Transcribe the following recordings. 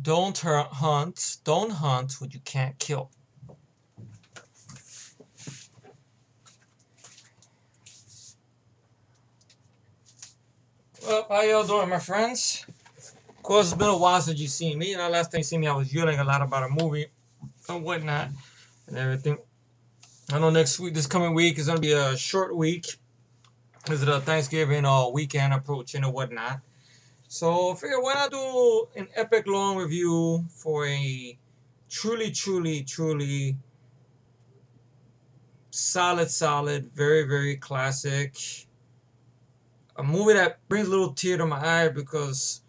Don't hunt what you can't kill. Well, how y'all doing, my friends? Of course, it's been a while since you've seen me. Last time you seen me, I was yelling a lot about a movie and whatnot and everything. I know this coming week, is going to be a short week. Is it a Thanksgiving weekend approaching or whatnot? So I figured, why not do an epic long review for a truly solid, very classic. A movie that brings a little tear to my eye because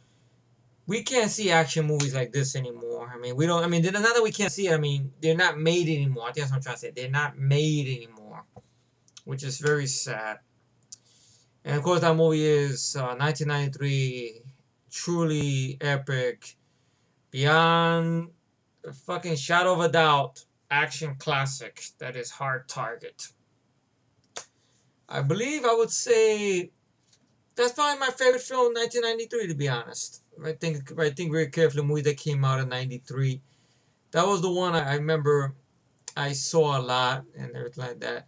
we can't see action movies like this anymore. I mean, we don't. I mean, not that we can't see it. I mean, they're not made anymore. I think that's what I'm trying to say. They're not made anymore, which is very sad. And of course, that movie is 1993, truly epic, beyond a fucking shadow of a doubt, action classic that is Hard Target. I believe I would say that's probably my favorite film in 1993, to be honest. I think very carefully, a movie that came out in 93. That was the one I remember I saw a lot and everything like that.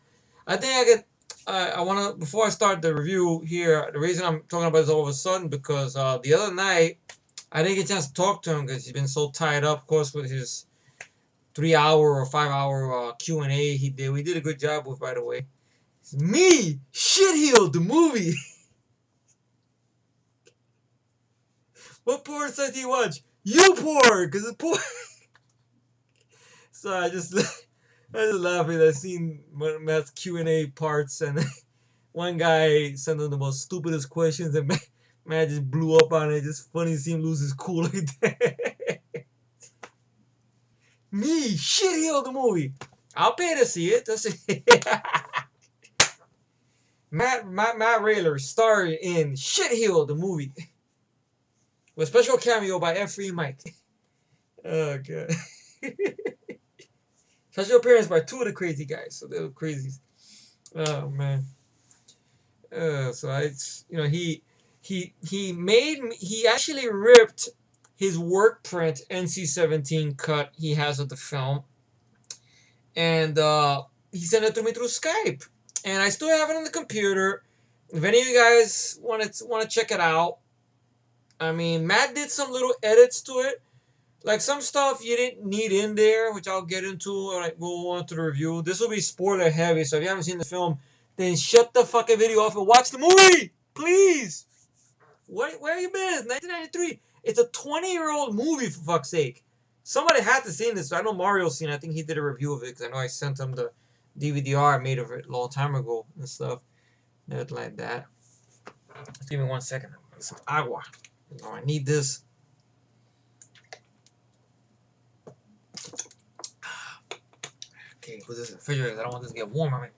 I think I want to, before I start the review here, the reason I'm talking about this all of a sudden, because the other night, I didn't get a chance to talk to him because he's been so tied up, of course, with his 3-hour or 5-hour Q&A he did. We did a good job with, by the way. It's me, Shitheel, the movie. What porn site do you watch? YouPorn, because it's porn. So I just laughing. I seen Matt's Q&A parts, and one guy sent him the most stupidest questions, and Matt just blew up on it. Just funny to see him lose his cool like that. Me, Shitheel, the movie. I'll pay to see it. That's it. Matt Rayler starred in Shitheel, the movie, with special cameo by F3 Mike. Oh god. Special appearance by two of the crazy guys, so they were crazies. Oh man. So he actually ripped his work print NC-17 cut he has of the film, and he sent it to me through Skype, and I still have it on the computer. If any of you guys want to check it out, I mean, Matt did some little edits to it. Like some stuff you didn't need in there, which I'll get into when I go on to the review. This will be spoiler heavy, so if you haven't seen the film, then shut the fucking video off and watch the movie, please. Where have you been? It's 1993. It's a 20-year-old movie, for fuck's sake. Somebody had to see this. I know Mario's seen it. I think he did a review of it, because I know I sent him the DVD-R I made of it a long time ago and stuff. Nothing like that. Just give me 1 second. Some agua. I need this. Okay, put this in the refrigerator. I don't want this to get warm. I mean.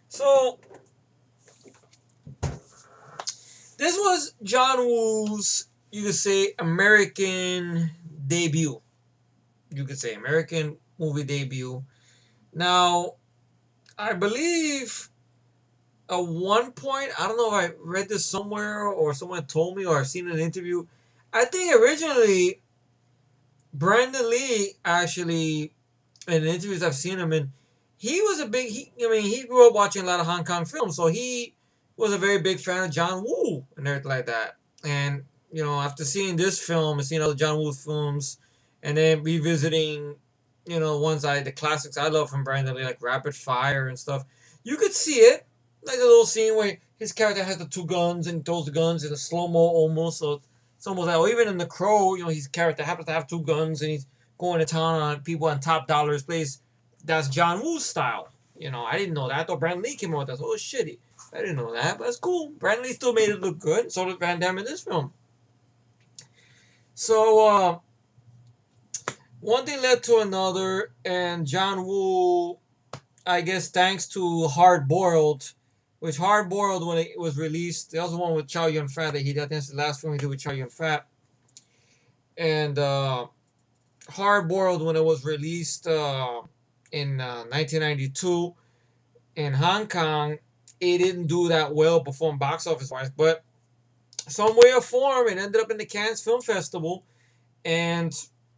So, this was John Woo's, you could say, American debut. You could say American movie debut. Now, I believe at one point, I don't know if I read this somewhere or someone told me or I've seen an interview. I think originally Brandon Lee actually, in the interviews I've seen him in, he was he grew up watching a lot of Hong Kong films, so he was a very big fan of John Woo and everything like that. And, after seeing this film and seeing other John Woo films, and then revisiting, the classics I love from Brandon Lee, like Rapid Fire and stuff, you could see it, like a little scene where his character has the two guns and throws the guns in a slow-mo almost, so it's almost like, or even in The Crow, his character happens to have two guns and he's going to town on people on top dollars place. That's John Woo's style. I didn't know that. I thought Brandon Lee came out with that. Oh, shit. I didn't know that, but that's cool. Brandon Lee still made it look good. So did Van Damme in this film. So, one thing led to another, and John Woo, I guess thanks to Hard Boiled, which Hard Boiled, when it was released, that was the one with Chow Yun-fat that he did. That's the last film he did with Chow Yun-fat. And Hard Boiled, when it was released in 1992 in Hong Kong, it didn't do that well perform box office wise, but some way or form it ended up in the Cannes Film Festival, And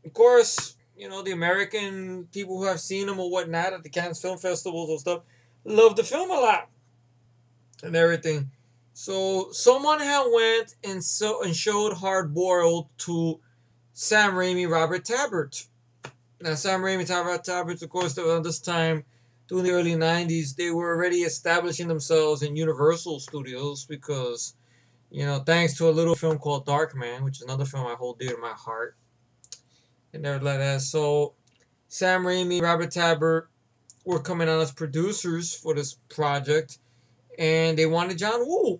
of course, you know, the American people who have seen him or whatnot at the Cannes Film Festivals and stuff love the film a lot and everything. So someone had went and showed Hard Boiled to Sam Raimi, Robert Tabbert. Now Sam Raimi, Robert Tabbert, of course, at this time, during the early '90s, they were already establishing themselves in Universal Studios because, you know, thanks to a little film called Darkman, which is another film I hold dear to my heart, and everything like that. So Sam Raimi, Robert Tabbert were coming on as producers for this project, and they wanted John Woo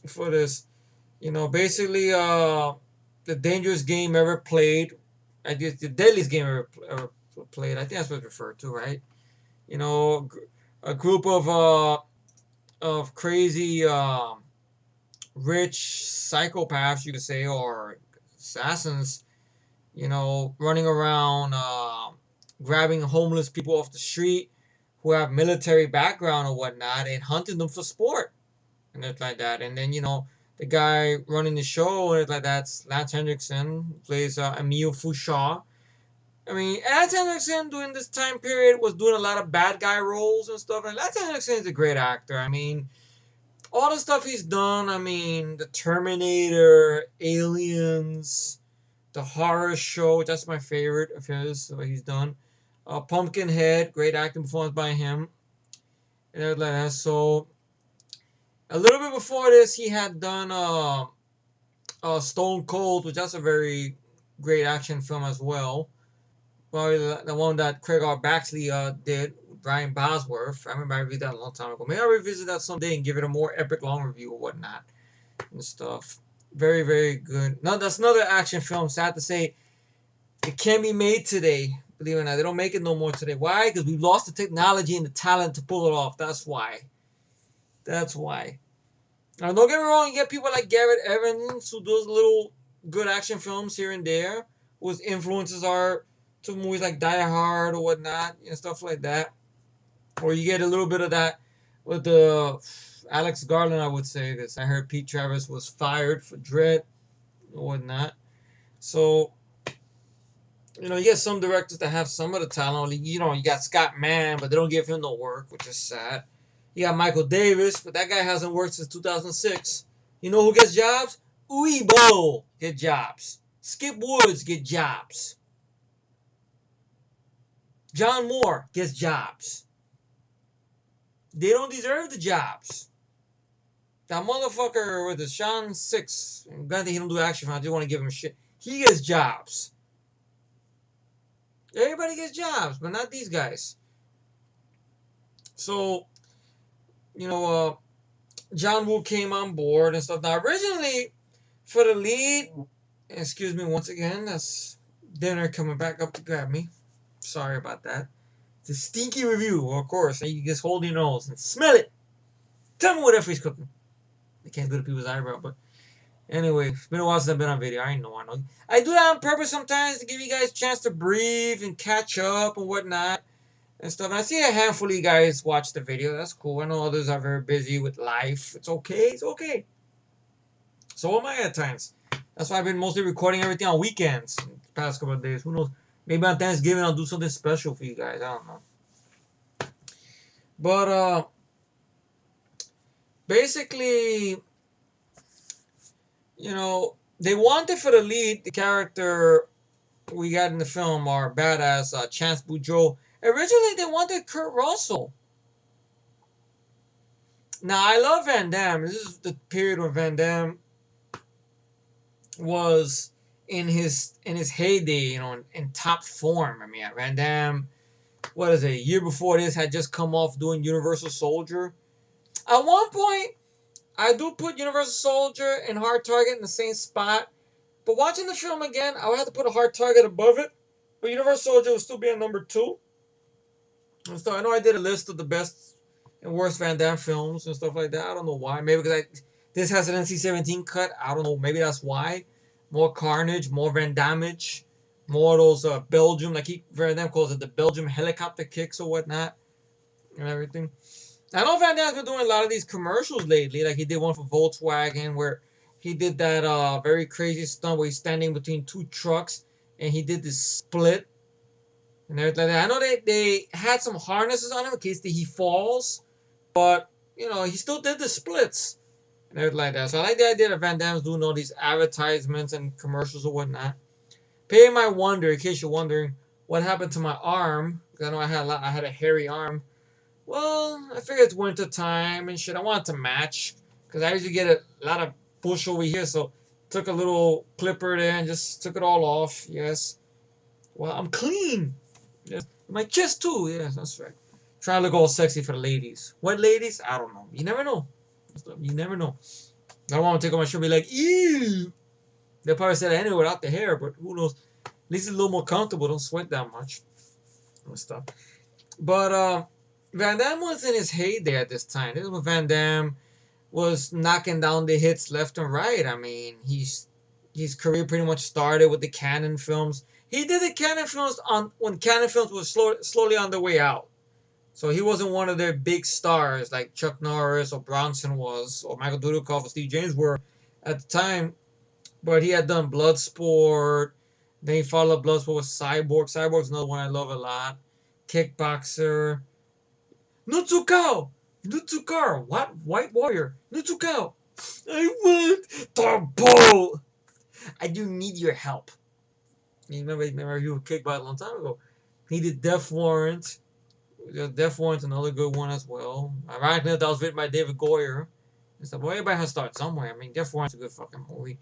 for this. You know, basically, the dangerous game ever played. I guess the deadliest game ever played. I think that's what it's referred to, right? You know, a group of crazy, rich psychopaths, you could say, or assassins. You know, running around, grabbing homeless people off the street who have military background or whatnot, and hunting them for sport and it's like that. And then, you know, the guy running the show and it's like that's Lance Henriksen, who plays Emile Fouchard. I mean, Lance Henriksen during this time period was doing a lot of bad guy roles and stuff. And Lance Henriksen is a great actor. I mean, all the stuff he's done. I mean, The Terminator, Aliens, The Horror Show. That's my favorite of his. What he's done. Pumpkinhead, great acting performance by him. And everything like that. So a little bit before this, he had done Stone Cold, which that's a very great action film as well. Probably the one that Craig R. Baxley did with Brian Bosworth. I remember I read that a long time ago. Maybe I'll revisit that someday and give it a more epic long review or whatnot and stuff. Very, very good. No, that's another action film. Sad to say, it can't be made today. Believe it or not, they don't make it no more today. Why? Because we've lost the technology and the talent to pull it off. That's why. That's why. Now, don't get me wrong, you get people like Garrett Evans who does little good action films here and there, whose influences are to movies like Die Hard or whatnot, and stuff like that. Or you get a little bit of that with the Alex Garland, I would say this. I heard Pete Travis was fired for Dread or whatnot. So, you know, you get some directors that have some of the talent. You know, you got Scott Mann, but they don't give him no work, which is sad. You got Michael Davis, but that guy hasn't worked since 2006. You know who gets jobs? Uwe Boll get jobs. Skip Woods get jobs. John Moore gets jobs. They don't deserve the jobs. That motherfucker with the Sean Six, granted he don't do action films, I just want to give him shit. He gets jobs. Everybody gets jobs, but not these guys. So, you know, John Woo came on board and stuff. Now, originally, for the lead, excuse me once again, that's dinner coming back up to grab me. Sorry about that. It's a stinky review, of course. You just hold your nose and smell it. Tell me what if he's cooking. I can't go to people's eyebrow, but anyway, it's been a while since I've been on video. I know. I do that on purpose sometimes to give you guys a chance to breathe and catch up and whatnot and stuff. And I see a handful of you guys watch the video. That's cool. I know others are very busy with life. It's okay. It's okay. So am I at times. That's why I've been mostly recording everything on weekends the past couple of days. Who knows? Maybe on Thanksgiving I'll do something special for you guys. I don't know. But basically, you know, they wanted for the lead, the character we got in the film, our badass Chance Boudreaux. Originally, they wanted Kurt Russell. Now, I love Van Damme. This is the period when Van Damme was in his heyday, you know, in top form. I mean, Van Damme, what is it, a year before this, had just come off doing Universal Soldier. At one point, I do put Universal Soldier and Hard Target in the same spot, but watching the film again, I would have to put a Hard Target above it. But Universal Soldier would still be at number 2. And so I know I did a list of the best and worst Van Damme films and stuff like that. I don't know why. Maybe because this has an NC-17 cut. I don't know. Maybe that's why. More carnage, more Van Dammage, more of those Belgium, like Van Damme calls it, the Belgium helicopter kicks or whatnot, and everything. I know Van Damme's been doing a lot of these commercials lately. Like he did one for Volkswagen where he did that very crazy stunt where he's standing between 2 trucks and he did this split and everything like that. I know they had some harnesses on him in case that he falls, but you know he still did the splits and everything like that. So I like the idea that Van Damme's doing all these advertisements and commercials or whatnot. Pay my wonder, in case you're wondering what happened to my arm. Because I know I had a hairy arm. Well, I figured it's winter time and shit. I wanted to match because I usually get a lot of bush over here, so took a little clipper there and just took it all off. Yes. Well, I'm clean. Yes. My chest too. Yes, that's right. Trying to look all sexy for the ladies. What ladies? I don't know. You never know. You never know. I don't want to take off my shirt and be like, ew. They'll probably say that anyway without the hair, but who knows? At least it's a little more comfortable. Don't sweat that much and stuff. But Van Damme was in his heyday at this time. This is when Van Damme was knocking down the hits left and right. I mean, his career pretty much started with the Cannon films. He did the Cannon films when Cannon films was slowly on their way out. So he wasn't one of their big stars like Chuck Norris or Bronson was, or Michael Dudikoff or Steve James were at the time. But he had done Bloodsport. Then he followed up Bloodsport with Cyborg. Cyborg's another one I love a lot. Kickboxer. Nutsukao! Nutsukar! What? White Warrior! Nutsukao! I want the ball! I do need your help. You remember you were Kickboxer a long time ago. He did Death Warrant. Death Warrant's another good one as well. Ironically, that was written by David Goyer. It's like, well, everybody has to start somewhere. I mean, Death Warrant's a good fucking movie.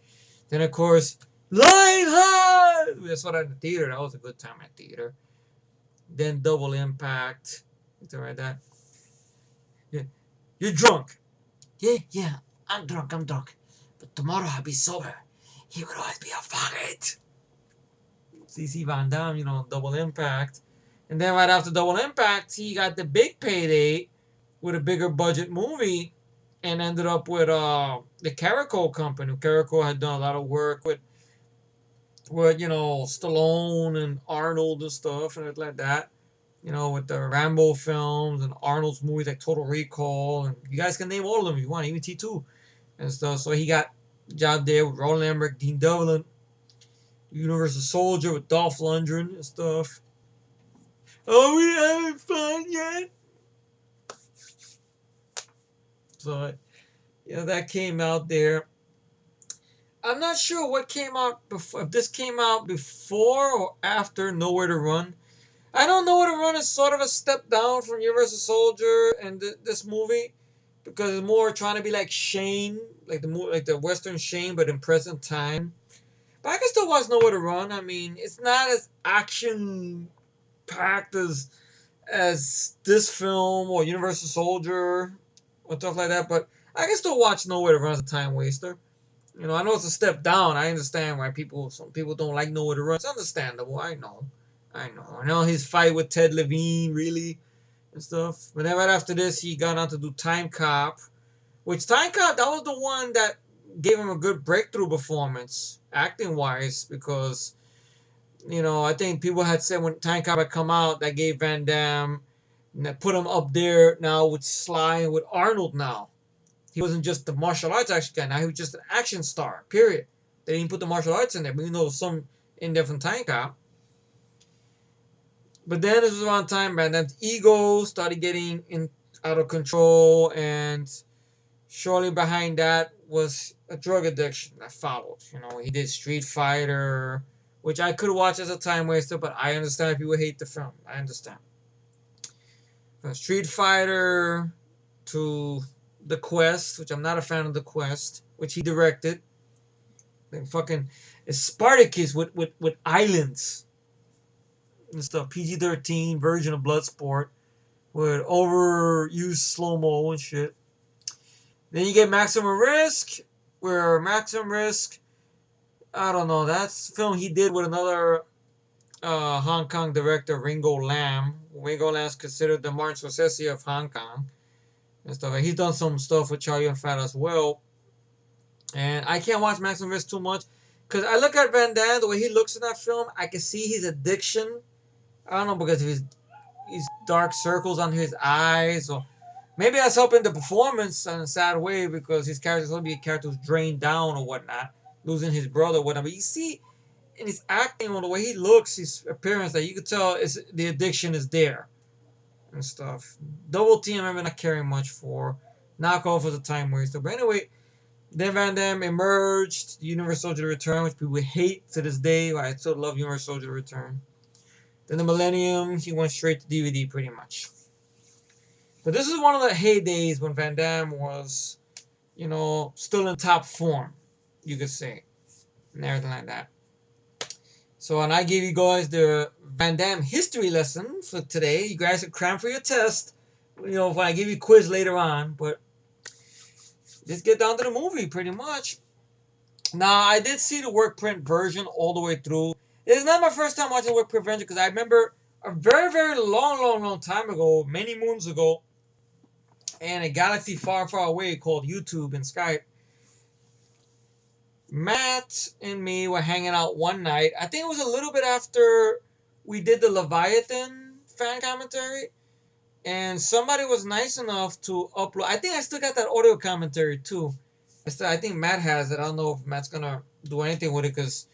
Then, of course, Lionheart! That's what I had in the theater. That was a good time at theater. Then Double Impact. Something like that. Yeah. You're drunk. Yeah. I'm drunk. But tomorrow I'll be sober. He will always be a faggot. CC Van Damme, Double Impact. And then right after Double Impact, he got the big payday with a bigger budget movie and ended up with the Carrico Company. Carrico had done a lot of work with Stallone and Arnold and stuff and everything like that. With the Rambo films and Arnold's movies like Total Recall. And you guys can name all of them if you want, even T2 and stuff. So he got a job there with Roland Emmerich, Dean Devlin, Universal Soldier with Dolph Lundgren and stuff. Are we having fun yet? So, that came out there. I'm not sure what came out before. If this came out before or after Nowhere to Run. I don't know Nowhere to Run is sort of a step down from Universal Soldier and this movie because it's more trying to be like Shane, like the Western Shane, but in present time. But I can still watch Nowhere to Run. I mean, it's not as action packed as this film or Universal Soldier or stuff like that, but I can still watch Nowhere to Run as a time waster. I know it's a step down. I understand why some people don't like Nowhere to Run. It's understandable. I know his fight with Ted Levine, really, and stuff. But then right after this, he got on to do Time Cop, which Time Cop, that was the one that gave him a good breakthrough performance, acting-wise, because I think people had said when Time Cop had come out, that gave Van Damme, and that put him up there now with Sly and with Arnold now. He wasn't just the martial arts action guy. Now he was just an action star, period. They didn't put the martial arts in there, but some in there from Time Cop. But then this was around time Van Damme's ego started getting out of control, and shortly behind that was a drug addiction that followed. He did Street Fighter, which I could watch as a time waster, but I understand if people hate the film. I understand. From Street Fighter to The Quest, which I'm not a fan of The Quest, which he directed. Then fucking Spartacus with islands and stuff. PG-13 version of Bloodsport with overused slow-mo and shit. Then you get Maximum Risk, where Maximum Risk, I don't know, that's a film he did with another Hong Kong director, Ringo Lam. Ringo Lam's considered the Martin Scorsese of Hong Kong and stuff. And he's done some stuff with Chow Yun-fat as well. And I can't watch Maximum Risk too much because I look at Van Damme, the way he looks in that film, I can see his addiction. I don't know, because of his dark circles under his eyes, or maybe that's helping the performance in a sad way because his character's going to be a character who's drained down or whatnot, losing his brother or whatever. But you see, in his acting or the way he looks, his appearance, that you could tell is the addiction is there and stuff. Double Team, I'm not caring much for. Knockoff was a time waster. But anyway, then Van Damme emerged, Universal Soldier Return, which people hate to this day. I still love Universal Soldier Return. Then the Millennium, he went straight to DVD pretty much. But this is one of the heydays when Van Damme was, you know, still in top form, you could say. And everything like that. So, and I gave you guys the Van Damme history lesson for today. You guys can cram for your test, you know, when I give you a quiz later on. But just get down to the movie, pretty much. Now, I did see the work print version all the way through. It's not my first time watching the work print version, because I remember a very, very long time ago, many moons ago, in a galaxy far, far away called YouTube and Skype, Matt and me were hanging out one night. I think it was a little bit after we did the Leviathan fan commentary. And somebody was nice enough to upload. I think I still got that audio commentary too. I think Matt has it. I don't know if Matt's going to do anything with it, because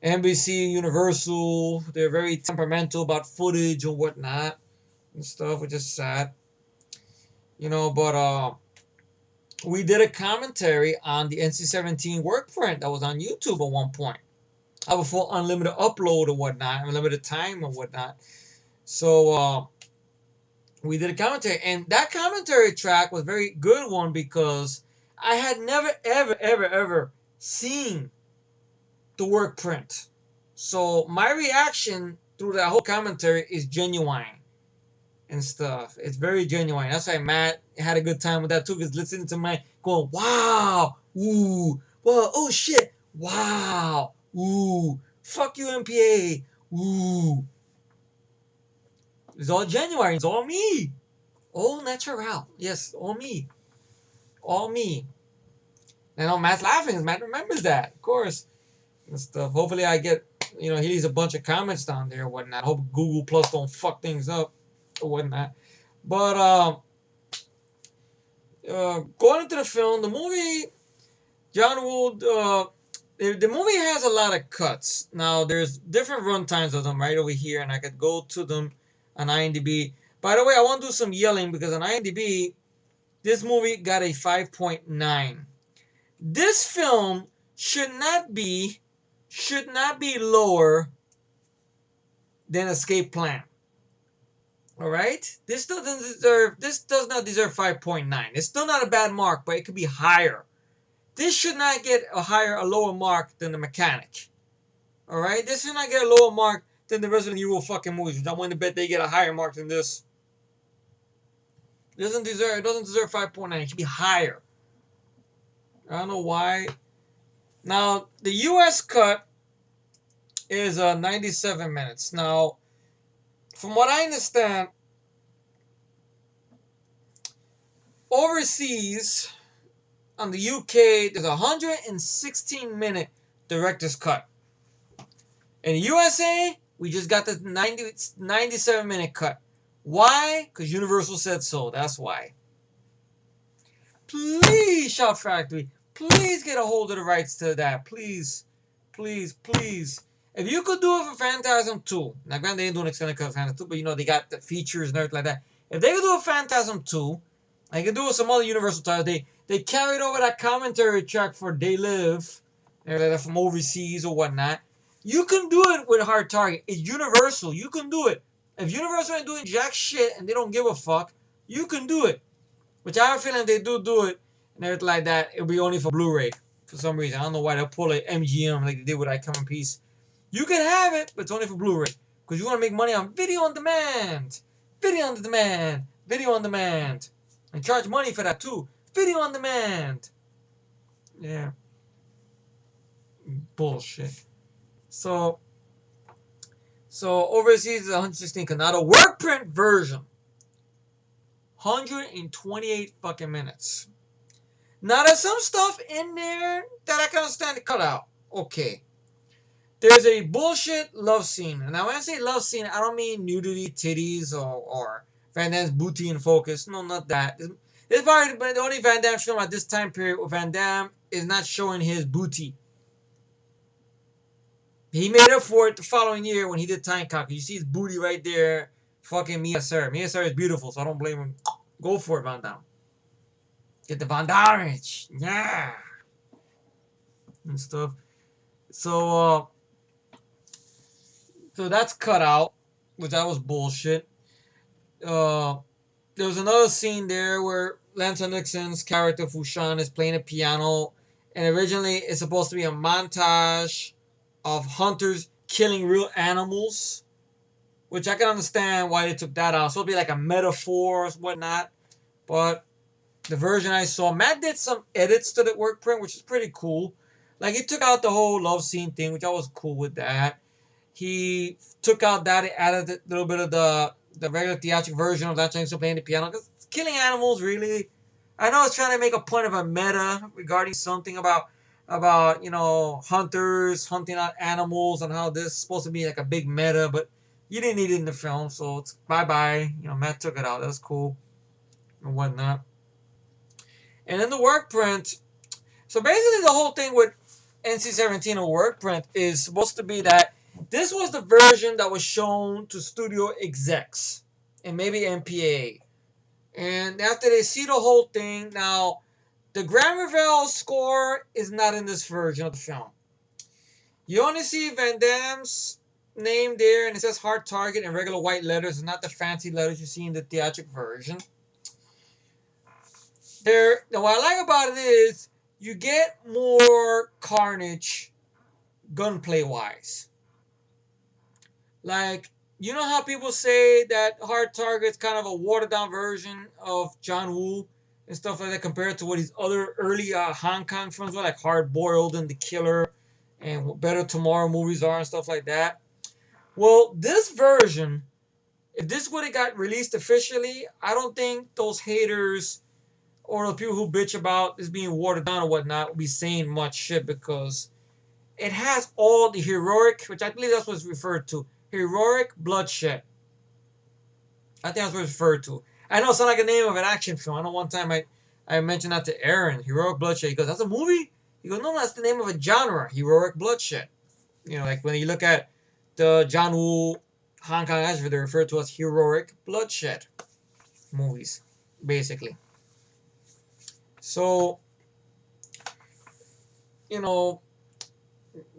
NBC, Universal, they're very temperamental about footage and whatnot and stuff, which is sad. You know, but we did a commentary on the NC-17 work print that was on YouTube at one point. I have a full unlimited upload or whatnot, unlimited time or whatnot. So we did a commentary, and that commentary track was a very good one, because I had never, ever seen the work print. So my reaction through that whole commentary is genuine and stuff. It's very genuine. That's why Matt had a good time with that too, because listening to my going, wow, ooh, well, oh shit, wow, ooh, fuck you, MPA, ooh. It's all genuine. It's all me. All natural. Yes, all me. All me. I know Matt's laughing. Matt remembers that, of course, and stuff. Hopefully I get, you know, he leaves a bunch of comments down there or whatnot. I hope Google Plus don't fuck things up or whatnot. But going into the film, the movie, John Woo, the movie has a lot of cuts. Now, there's different run times of them right over here, and I could go to them on IMDb. By the way, I want to do some yelling, because on IMDb, this movie got a 5.9. This film should not be lower than Escape Plan. All right, this does not deserve 5.9. It's still not a bad mark, but it could be higher. This should not get a lower mark than The Mechanic. All right, this should not get a lower mark than the Resident Evil fucking movies. I'm willing to bet they get a higher mark than this. It doesn't deserve 5.9. It should be higher. I don't know why. Now, the US cut is 97 minutes. Now, from what I understand, overseas, on the UK, there's a 116-minute director's cut. In the USA, we just got the 97-minute cut. Why? Because Universal said so. That's why. Please, Shout Factory, please get a hold of the rights to that. Please, please, please. If you could do it for Phantasm 2, now granted they ain't doing extended cut of Phantasm 2, but you know they got the features and everything like that. If they could do a Phantasm 2, they could do it with some other Universal titles. They carried over that commentary track for They Live, from overseas or whatnot. You can do it with Hard Target. It's Universal. You can do it. If Universal ain't doing jack shit and they don't give a fuck, you can do it. Which I have a feeling if they do it and everything like that, it'll be only for Blu-ray for some reason. I don't know why they'll pull it MGM like they did with I Come in Peace. You can have it, but it's only for Blu-ray. Because you want to make money on video on demand. Video on demand. Video on demand. And charge money for that too. Video on demand. Yeah. Bullshit. So overseas is 116. Now the work print version, 128 fucking minutes. Now there's some stuff in there that I can understand to cut out. Okay. There's a bullshit love scene. And now when I say love scene, I don't mean nudity, titties, or Van Damme's booty in focus. No, not that. This is probably the only Van Damme film at this time period where Van Damme is not showing his booty. He made up for it the following year when he did Time Cop. You see his booty right there. Fucking Mia Sir. Mia Sir is beautiful, so I don't blame him. Go for it, Van Damme. Get the Von Darich. Yeah. And stuff. So, so that's cut out, which that was bullshit. Uh, there was another scene there where Lance Henriksen's character Fushan is playing a piano, and originally it's supposed to be a montage of hunters killing real animals, which I can understand why they took that out. So it'll be like a metaphor or whatnot. But the version I saw, Matt did some edits to the work print, which is pretty cool. Like he took out the whole love scene thing, which I was cool with that. He took out that, added a little bit of the regular theatrical version of that Jameson playing the piano. Because killing animals, really, I know it's trying to make a point of a meta regarding something about hunters hunting out animals and how this is supposed to be like a big meta, but you didn't need it in the film, so it's bye bye. Matt took it out. That's cool and whatnot. And then the work print. So basically, the whole thing with NC-17 or work print is supposed to be that this was the version that was shown to studio execs and maybe MPA. And after they see the whole thing, now the Grand Reveal score is not in this version of the film. You only see Van Damme's name there, and it says Hard Target in regular white letters, and not the fancy letters you see in the theatrical version. Now, what I like about it is you get more carnage gunplay-wise. Like, you know how people say that Hard Target's kind of a watered-down version of John Woo and stuff like that compared to what his other early Hong Kong films were, like Hard Boiled and The Killer and Better Tomorrow movies are and stuff like that. Well, this version, if this would have got released officially, I don't think those haters or the people who bitch about this being watered down or whatnot will be saying much shit, because it has all the heroic, which I believe that's what it's referred to, heroic bloodshed. I think that's what it's referred to. I know it's not like a name of an action film. I know one time I mentioned that to Aaron, heroic bloodshed. He goes, that's a movie? He goes, no, that's the name of a genre, heroic bloodshed. Like when you look at the John Woo Hong Kong action, they're referred to as heroic bloodshed movies, basically. So, the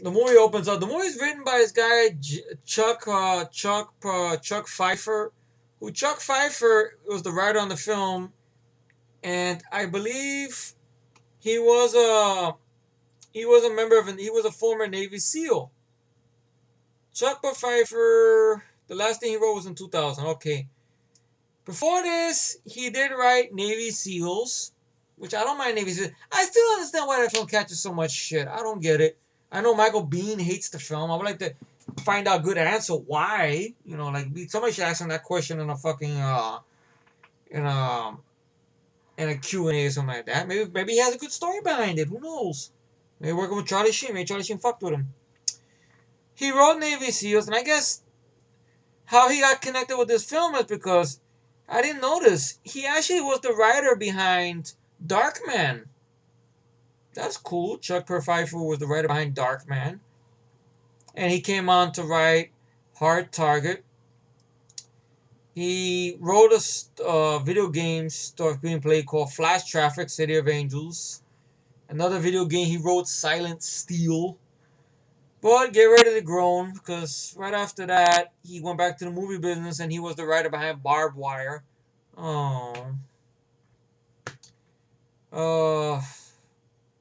movie opens up. The movie is written by this guy Chuck Pfeiffer, who Chuck Pfeiffer was the writer on the film, and I believe he was a member of he was a former Navy SEAL. Chuck Pfeiffer, the last thing he wrote was in 2000. Okay. Before this, he did write Navy SEALs, which I don't mind Navy SEALs. I still understand why that film catches so much shit. I don't get it. I know Michael Biehn hates the film. I would like to find out a good answer why. Like somebody should ask him that question in a fucking in a Q&A or something like that. Maybe he has a good story behind it. Who knows? Maybe working with Charlie Sheen. Maybe Charlie Sheen fucked with him. He wrote Navy SEALs, and I guess how he got connected with this film is because I didn't notice he actually was the writer behind Darkman. That's cool. Chuck Pfeiffer was the writer behind Darkman. And he came on to write Hard Target. He wrote a video game story being played called Flash Traffic, City of Angels. Another video game he wrote, Silent Steel. But get ready to groan, because right after that, he went back to the movie business and he was the writer behind Barbed Wire.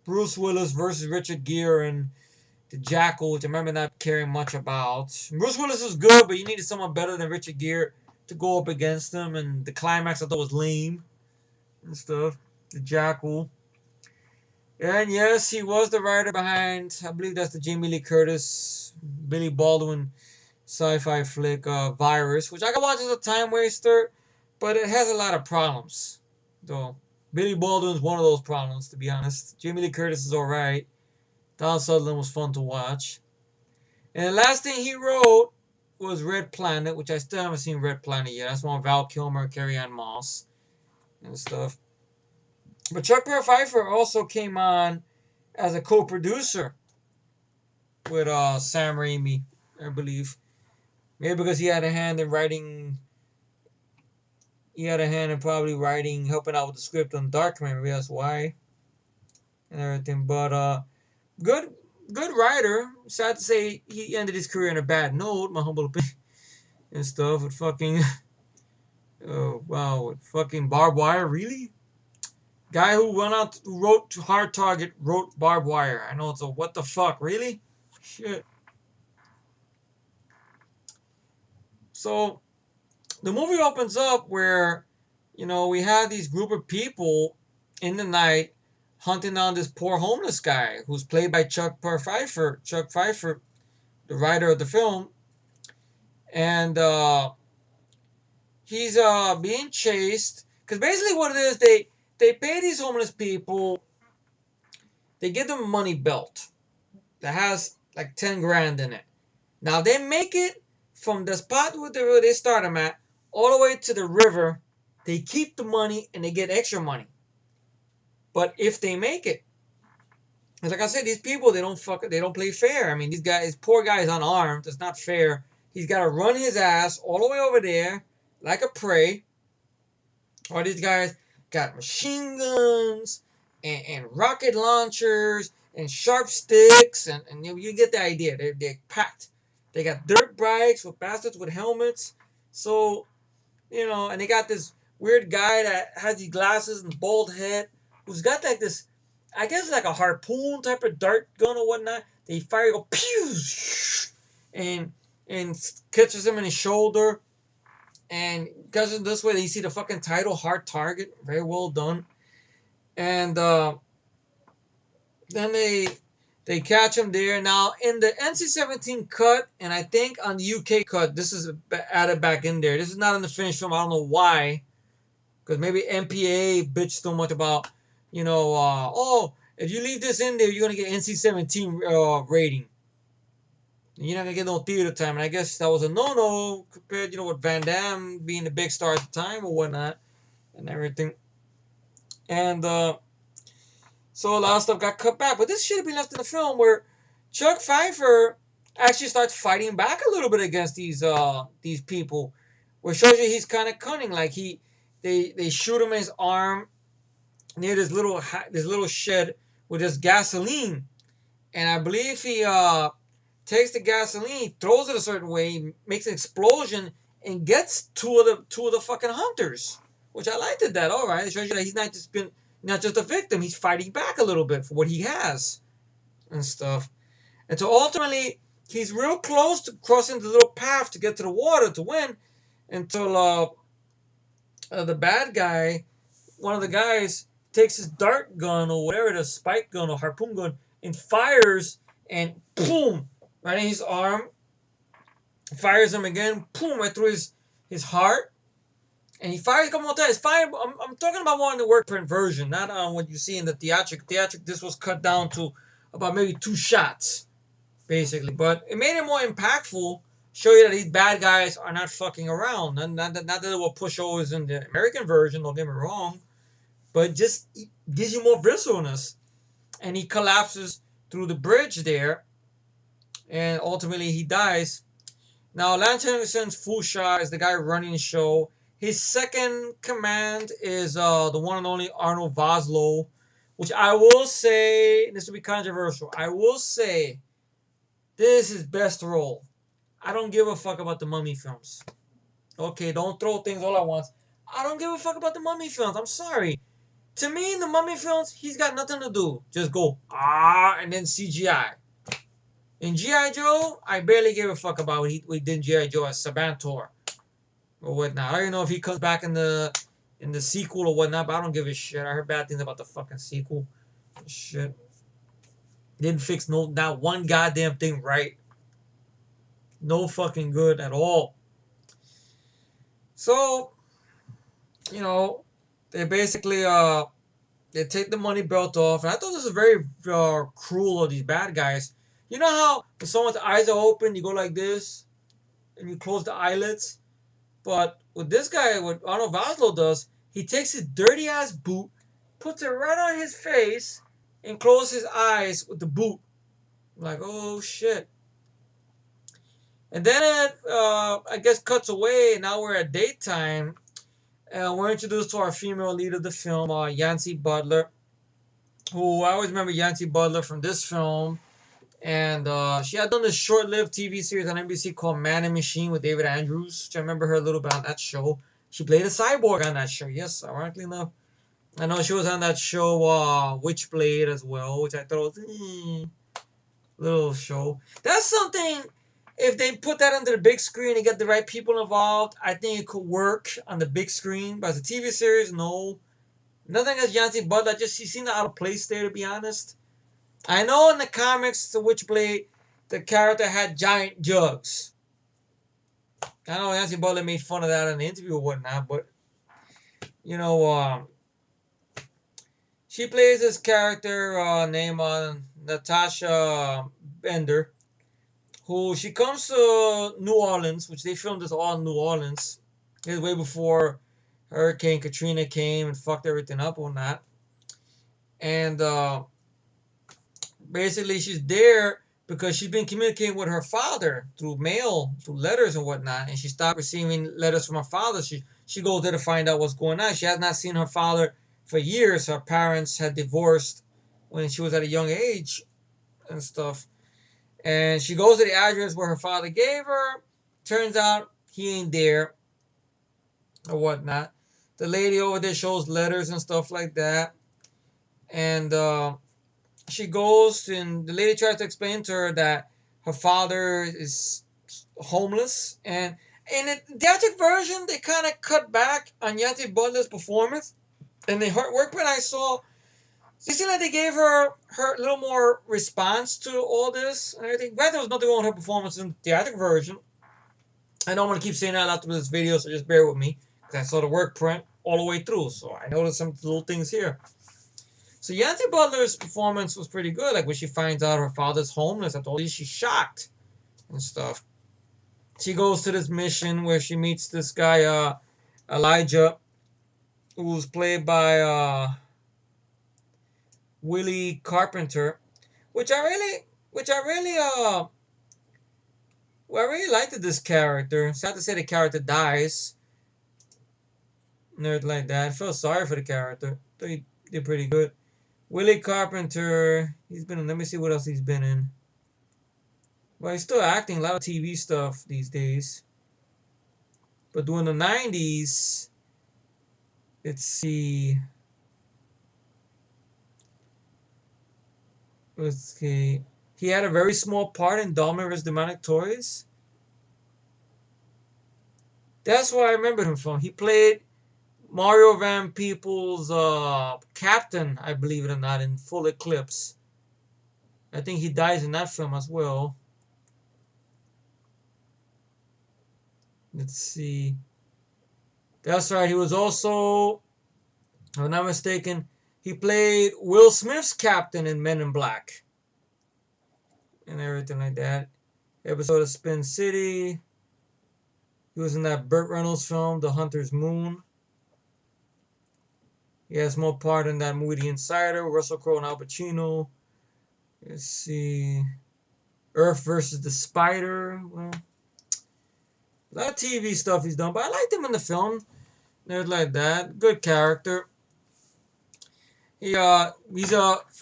Bruce Willis versus Richard Gere and The Jackal, which I remember not caring much about. Bruce Willis was good, but you needed someone better than Richard Gere to go up against him, and the climax I thought was lame and stuff. The Jackal. And yes, he was the writer behind, I believe that's the Jamie Lee Curtis, Billy Baldwin sci-fi flick, Virus, which I can watch as a time waster, but it has a lot of problems, though. Billy Baldwin's one of those problems, to be honest. Jamie Lee Curtis is alright. Donald Sutherland was fun to watch. And the last thing he wrote was Red Planet, which I still haven't seen Red Planet yet. That's one with Val Kilmer, Carrie-Anne Moss, and stuff. But Chuck Pfeiffer also came on as a co-producer with Sam Raimi, I believe. Maybe because he had a hand in writing. He had a hand in probably writing, helping out with the script on Darkman. Maybe that's why and everything. But good, good writer. Sad to say he ended his career on a bad note. My humble opinion and stuff with fucking. Oh wow, with fucking Barbed Wire, really? Guy who wrote Hard Target, wrote Barbed Wire. I know it's a what the fuck, really? Shit. So the movie opens up where, we have these group of people in the night hunting down this poor homeless guy who's played by Pfeiffer. Chuck Pfeiffer, the writer of the film, and he's being chased because basically what it is they pay these homeless people. They give them a money belt that has like 10 grand in it. Now they make it from the spot where they start them at all the way to the river. They keep the money and they get extra money. But if they make it, like I said, these people they don't play fair. I mean, poor guy's unarmed. It's not fair. He's got to run his ass all the way over there like a prey. Or these guys got machine guns and rocket launchers and sharp sticks, and you get the idea. They're packed. They got dirt bikes with bastards with helmets. So, and they got this weird guy that has these glasses and bald head who's got like this, I guess like a harpoon type of dart gun or whatnot. They fire, go pew, and catches him in his shoulder. And because of this way, you see the fucking title, Hard Target. Very well done. And then they catch him there. Now, in the NC-17 cut, and I think on the UK cut, this is added back in there. This is not in the finished film. I don't know why. Because maybe MPA bitched so much about, if you leave this in there, you're going to get NC-17 rating. You're not going to get no theater time. And I guess that was a no-no compared, with Van Damme being the big star at the time or whatnot and everything. And so a lot of stuff got cut back. But this should have been left in the film where Chuck Pfeiffer actually starts fighting back a little bit against these people. Where it shows you he's kind of cunning. Like they shoot him in his arm near this little shed with this gasoline. And I believe he takes the gasoline, throws it a certain way, makes an explosion, and gets two of the fucking hunters. Which I liked that. All right, it shows you that he's not just a victim. He's fighting back a little bit for what he has and stuff. And so ultimately, he's real close to crossing the little path to get to the water to win, until the bad guy, one of the guys, takes his dart gun or whatever it is, spike gun or harpoon gun, and fires, and boom, right in his arm. Fires him again, boom, right through his heart. And he fires a couple more times. I'm talking about one in the work print version, not on what you see in the theatric. This was cut down to about maybe 2 shots, basically. But it made it more impactful, show you that these bad guys are not fucking around. Not that they were pushovers in the American version, don't get me wrong. But just gives you more visceralness. And he collapses through the bridge there. And ultimately he dies. Now, Lance Henriksen's Fuchsia is the guy running the show. His second command is the one and only Arnold Vosloo, which I will say, this will be controversial, I will say, this is his best role. I don't give a fuck about the Mummy films. Okay, don't throw things all at once. I don't give a fuck about the Mummy films. I'm sorry. To me, in the Mummy films, he's got nothing to do. Just go, and then CGI. In G.I. Joe, I barely gave a fuck about what he did in G.I. Joe as Sabantor or whatnot. I don't know if he comes back in the sequel or whatnot, but I don't give a shit. I heard bad things about the fucking sequel. Shit. Didn't fix not one goddamn thing right. No fucking good at all. So, they basically they take the money belt off. And I thought this was very cruel of these bad guys. You know how when someone's eyes are open, you go like this, and you close the eyelids? But with this guy, what Arnold Vosloo does, he takes his dirty ass boot, puts it right on his face, and closes his eyes with the boot. Like, oh shit. And then it, I guess, cuts away. Now we're at daytime. We're introduced to our female lead of the film, Yancy Butler, who I always remember Yancy Butler from this film. And she had done this short-lived TV series on NBC called Man and Machine with David Andrews, which I remember her a little bit on that show. She played a cyborg on that show. Yes, ironically enough. I know she was on that show, Witchblade, as well, which I thought was little show. That's something. If they put that on the big screen and get the right people involved, I think it could work on the big screen. But as a TV series, no. Nothing against Yancy Butler. Just she seemed out of place there, to be honest. I know in the comics, the Witchblade, the character had giant jugs. I know Yancy Butler made fun of that in the interview or whatnot, but you know, she plays this character named Natasha Bender, who she comes to New Orleans, which they filmed this all in New Orleans. It was way before Hurricane Katrina came and fucked everything up on that. And basically, she's there because she's been communicating with her father through mail, through letters and whatnot, and she stopped receiving letters from her father. She goes there to find out what's going on. She has not seen her father for years. Her parents had divorced when she was at a young age and stuff. And she goes to the address where her father gave her. Turns out he ain't there or whatnot. The lady over there shows letters and stuff like that. And she goes and the lady tries to explain to her that her father is homeless. And in the theatric version, they kind of cut back on Yancy Butler's performance. And the workprint I saw, it seemed like they gave her a little more response to all this and everything. Granted, there was nothing wrong with her performance in the theatric version. I know I'm going to keep saying that after this video, so just bear with me. Because I saw the work print all the way through, so I noticed some little things here. So Yancy Butler's performance was pretty good. Like when she finds out her father's homeless, I told you she's shocked and stuff. She goes to this mission where she meets this guy, Elijah, who's played by Willie Carpenter, which I really liked this character. Sad to say the character dies. Nerd like that. I felt sorry for the character. Thought he did pretty good. Willie Carpenter, he's been in, let me see what else he's been in. Well, he's still acting a lot of TV stuff these days. But during the 90s, let's see. He had a very small part in Dahmer vs. Demonic Toys. That's what I remember him from. He played Mario Van Peebles' captain, I believe it or not, in Full Eclipse. I think he dies in that film as well. Let's see. That's right. He was also, if I'm not mistaken, he played Will Smith's captain in Men in Black. And everything like that. Episode of Spin City. He was in that Burt Reynolds film, The Hunter's Moon. He has more part in that movie, The Insider, Russell Crowe and Al Pacino. Let's see. Earth versus the Spider. Well, a lot of TV stuff he's done, but I liked him in the film. Nerd like that. Good character. He's a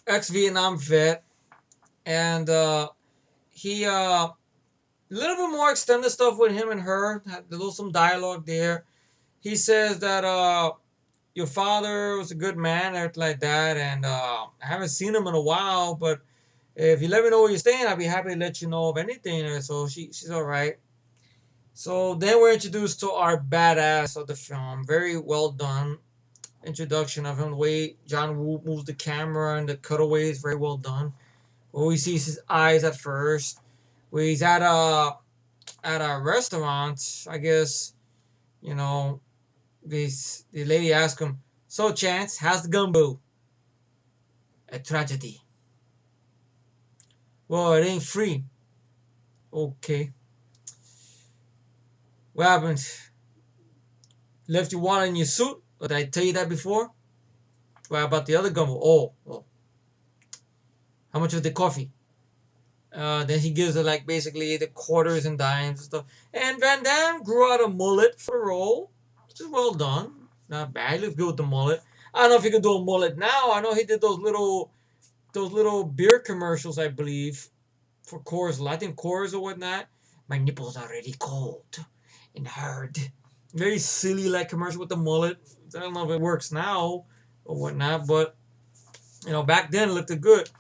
ex-Vietnam vet. And he a little bit more extended stuff with him and her. Had a little some dialogue there. He says that your father was a good man, everything like that, and I haven't seen him in a while, but if you let me know where you're staying, I'll be happy to let you know of anything. And so she's all right. So then we're introduced to our badass of the film. Very well done introduction of him. The way John Woo moves the camera and the cutaway is very well done. Where we see his eyes at first. Where he's at a restaurant, I guess, you know, the lady asked him, "So Chance, how's the gumbo?" "A tragedy." "Well, it ain't free." "Okay." "What happened? Left your wallet in your suit? Or did I tell you that before?" "What about the other gumbo?" "Oh, well. How much of the coffee?" Then he gives her like basically the quarters and dimes and stuff. And Van Damme grew out a mullet for the role, which is well done. Not bad. He looks good with the mullet. I don't know if he could do a mullet now. I know he did those little beer commercials, I believe, for Coors. I think Coors or whatnot. My nipples are already cold and hard. Very silly like commercial with the mullet. I don't know if it works now or whatnot, but back then it looked good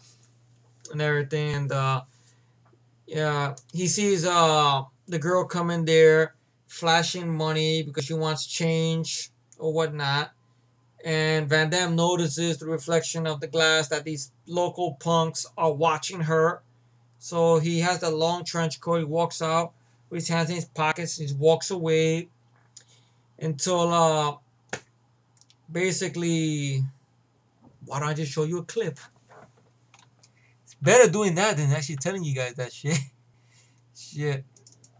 and everything. And yeah, he sees the girl come in there flashing money because she wants change or whatnot. And Van Damme notices the reflection of the glass that these local punks are watching her. So he has that long trench coat. He walks out with his hands in his pockets. He walks away until basically, why don't I just show you a clip? It's better doing that than actually telling you guys that shit. Shit.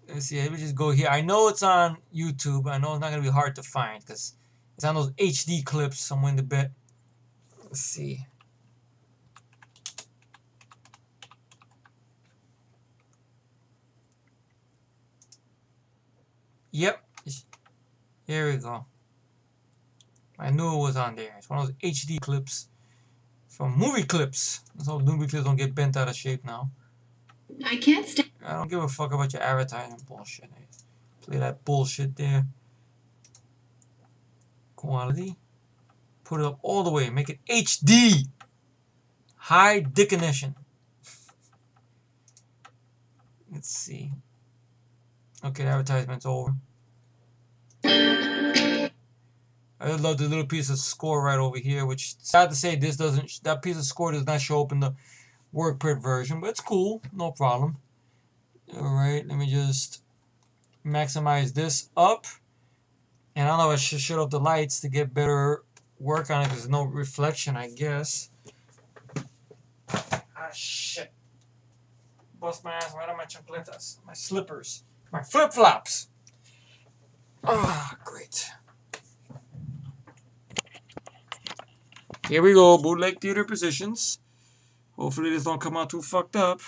Let's see. Let me just go here. I know it's on YouTube. I know it's not gonna be hard to find because it's on those HD clips somewhere in the bit. Let's see. Yep. Here we go. I knew it was on there. It's one of those HD clips from movie clips. That's how movie clips don't get bent out of shape now. I can't stand. I don't give a fuck about your advertising bullshit. Play that bullshit there. Quality. Put it up all the way. Make it HD. High definition. Let's see. Okay, the advertisement's over. I just love the little piece of score right over here, which sad to say that piece of score does not show up in the WordPress version, but it's cool, no problem. Alright, let me just maximize this up. And I don't know if I should shut off the lights to get better work on it because there's no reflection, I guess. Ah, shit. Bust my ass right on my chancletas, my slippers, my flip-flops. Ah, great. Here we go, bootleg theater positions. Hopefully this don't come out too fucked up.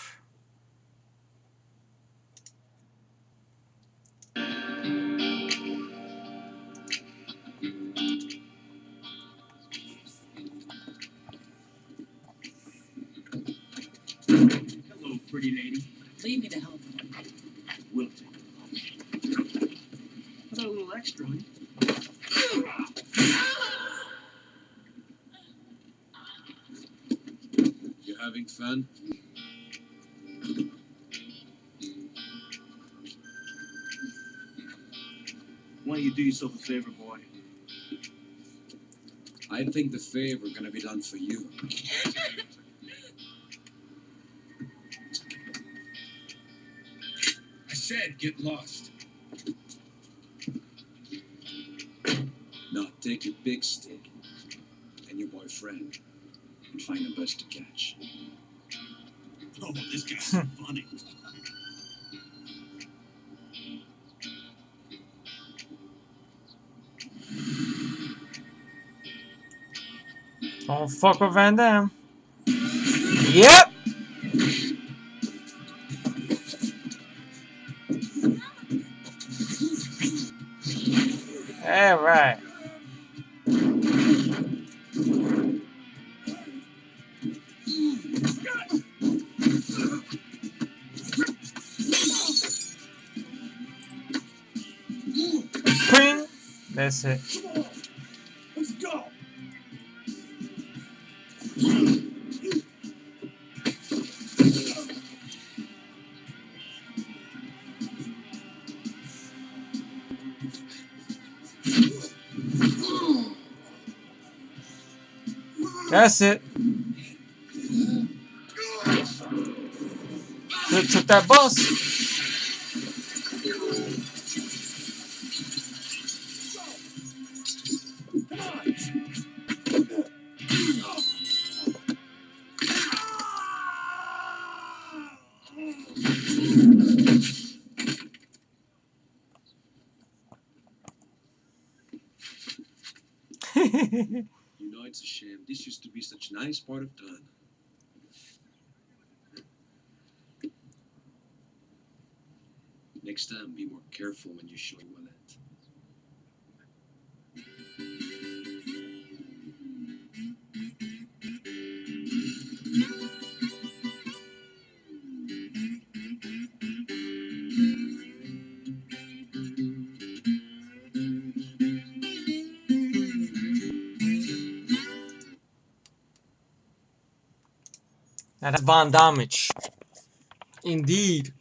Hello, pretty lady. Leave me the hell alone. Will do. I got a little extra on you. You having fun? Why don't you do yourself a favor, boy? I think the favor gonna be done for you. I said get lost. Now take your big stick and your boyfriend and find the best to catch. Oh, this guy's funny. Don't fuck with Van Damme. Yep. All right. Ping. That's it. Let's go. That's it. Took that bus. You know, it's a shame. This used to be such a nice part of town. Next time, be more careful when you show your wallet. Now that's Von Damage. Indeed.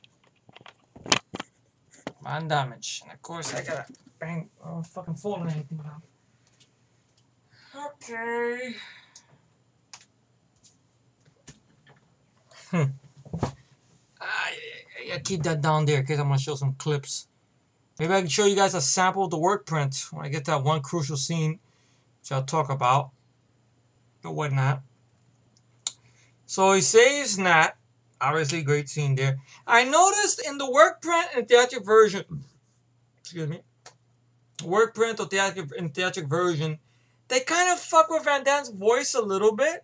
Von Damage. And of course, I gotta bang. Oh, fucking folding anything now. Okay. I keep that down there because I'm gonna show some clips. Maybe I can show you guys a sample of the work print when I get that one crucial scene, which I'll talk about, or whatnot. So he saves Nat. Obviously, great scene there. I noticed in the work print and theatric version, excuse me, work print or theatric version, they kind of fuck with Van Damme's voice a little bit.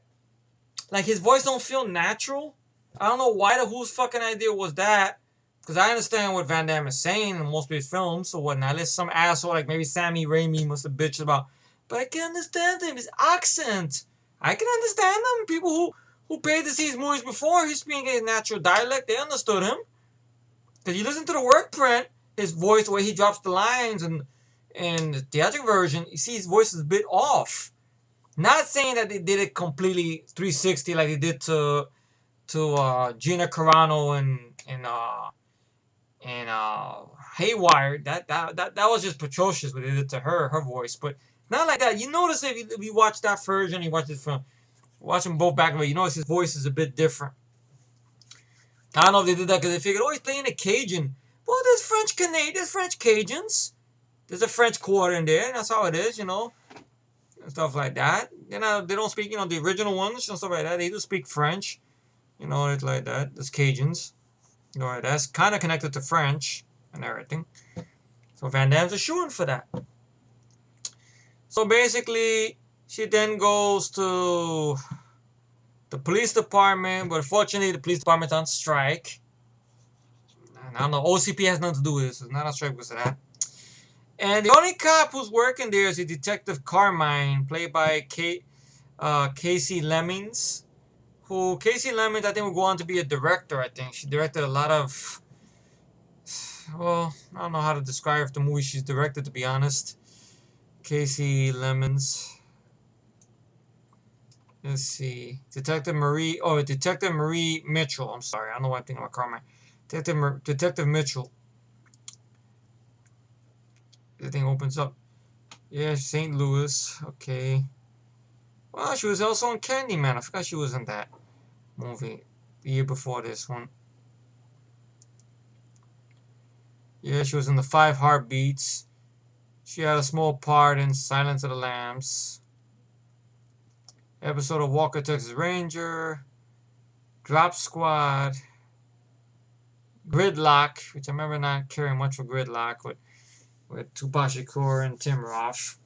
Like his voice don't feel natural. I don't know why whose fucking idea was that. Because I understand what Van Damme is saying in most of his films or whatnot. There's some asshole like maybe Sammy Raimi must have bitched about. But I can understand him, his accent. I can understand him. People who paid to see his movies before, he's speaking his natural dialect, they understood him. Because you listen to the work print, his voice, the way he drops the lines, and in the theatric version, you see his voice is a bit off. Not saying that they did it completely 360 like they did to Gina Carano and Haywire. That was just atrocious what they did to her voice. But not like that. You notice if you watch that version, you watch it from watch them both back and forth, you notice his voice is a bit different. I don't know if they did that because they figured, oh, he's playing a Cajun. Well, there's French Cajuns. There's a French quarter in there, and that's how it is, you know. And stuff like that. You know, they don't speak, you know, the original ones and stuff like that. They do speak French. You know, it's like that. There's Cajuns. You know, that's kind of connected to French and everything. So Van Damme's a shoo-in for that. So basically, she then goes to the police department, but unfortunately, the police department's on strike. And I don't know, OCP has nothing to do with this. It's not on strike because of that. And the only cop who's working there is a Detective Carmine, played by Casey Lemmings. Casey Lemmings, I think, will go on to be a director, I think. She directed a lot of, well, I don't know how to describe the movie she's directed, to be honest. Casey Lemmings. Let's see. Detective Marie Mitchell. I'm sorry, I don't know what I'm thinking about Carmine. Detective Mitchell. The thing opens up. Yeah, St. Louis. Okay. Well, she was also in Candyman. I forgot she was in that movie the year before this one. Yeah, she was in the 5 Heartbeats. She had a small part in Silence of the Lambs. Episode of Walker, Texas Ranger. Drop Squad. Gridlock, which I remember not caring much for Gridlock with Tupac Shakur and Tim Roth.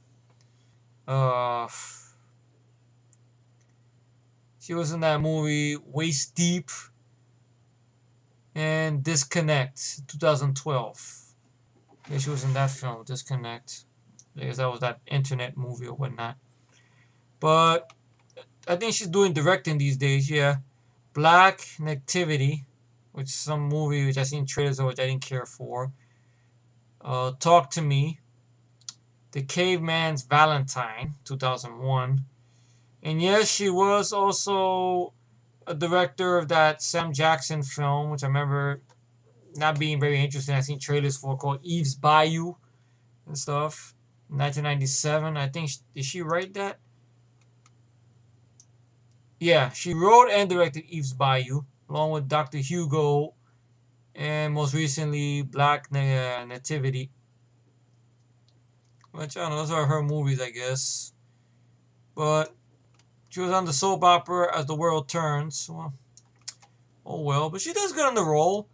She was in that movie Waist Deep and Disconnect, 2012. Yeah, she was in that film, Disconnect. I guess that was that internet movie or whatnot. But I think she's doing directing these days, yeah. Black Nativity, which is some movie which I seen trailers of which I didn't care for. Talk to Me. The Caveman's Valentine, 2001. And yes, she was also a director of that Sam Jackson film, which I remember not being very interesting. I seen trailers for, called Eve's Bayou and stuff. 1997. I think, did she write that? Yeah, she wrote and directed Eve's Bayou, along with Dr. Hugo, and most recently Black Nativity. Which, I don't know, those are her movies, I guess. But she was on the soap opera As the World Turns. Well, oh well, but she does good on the role.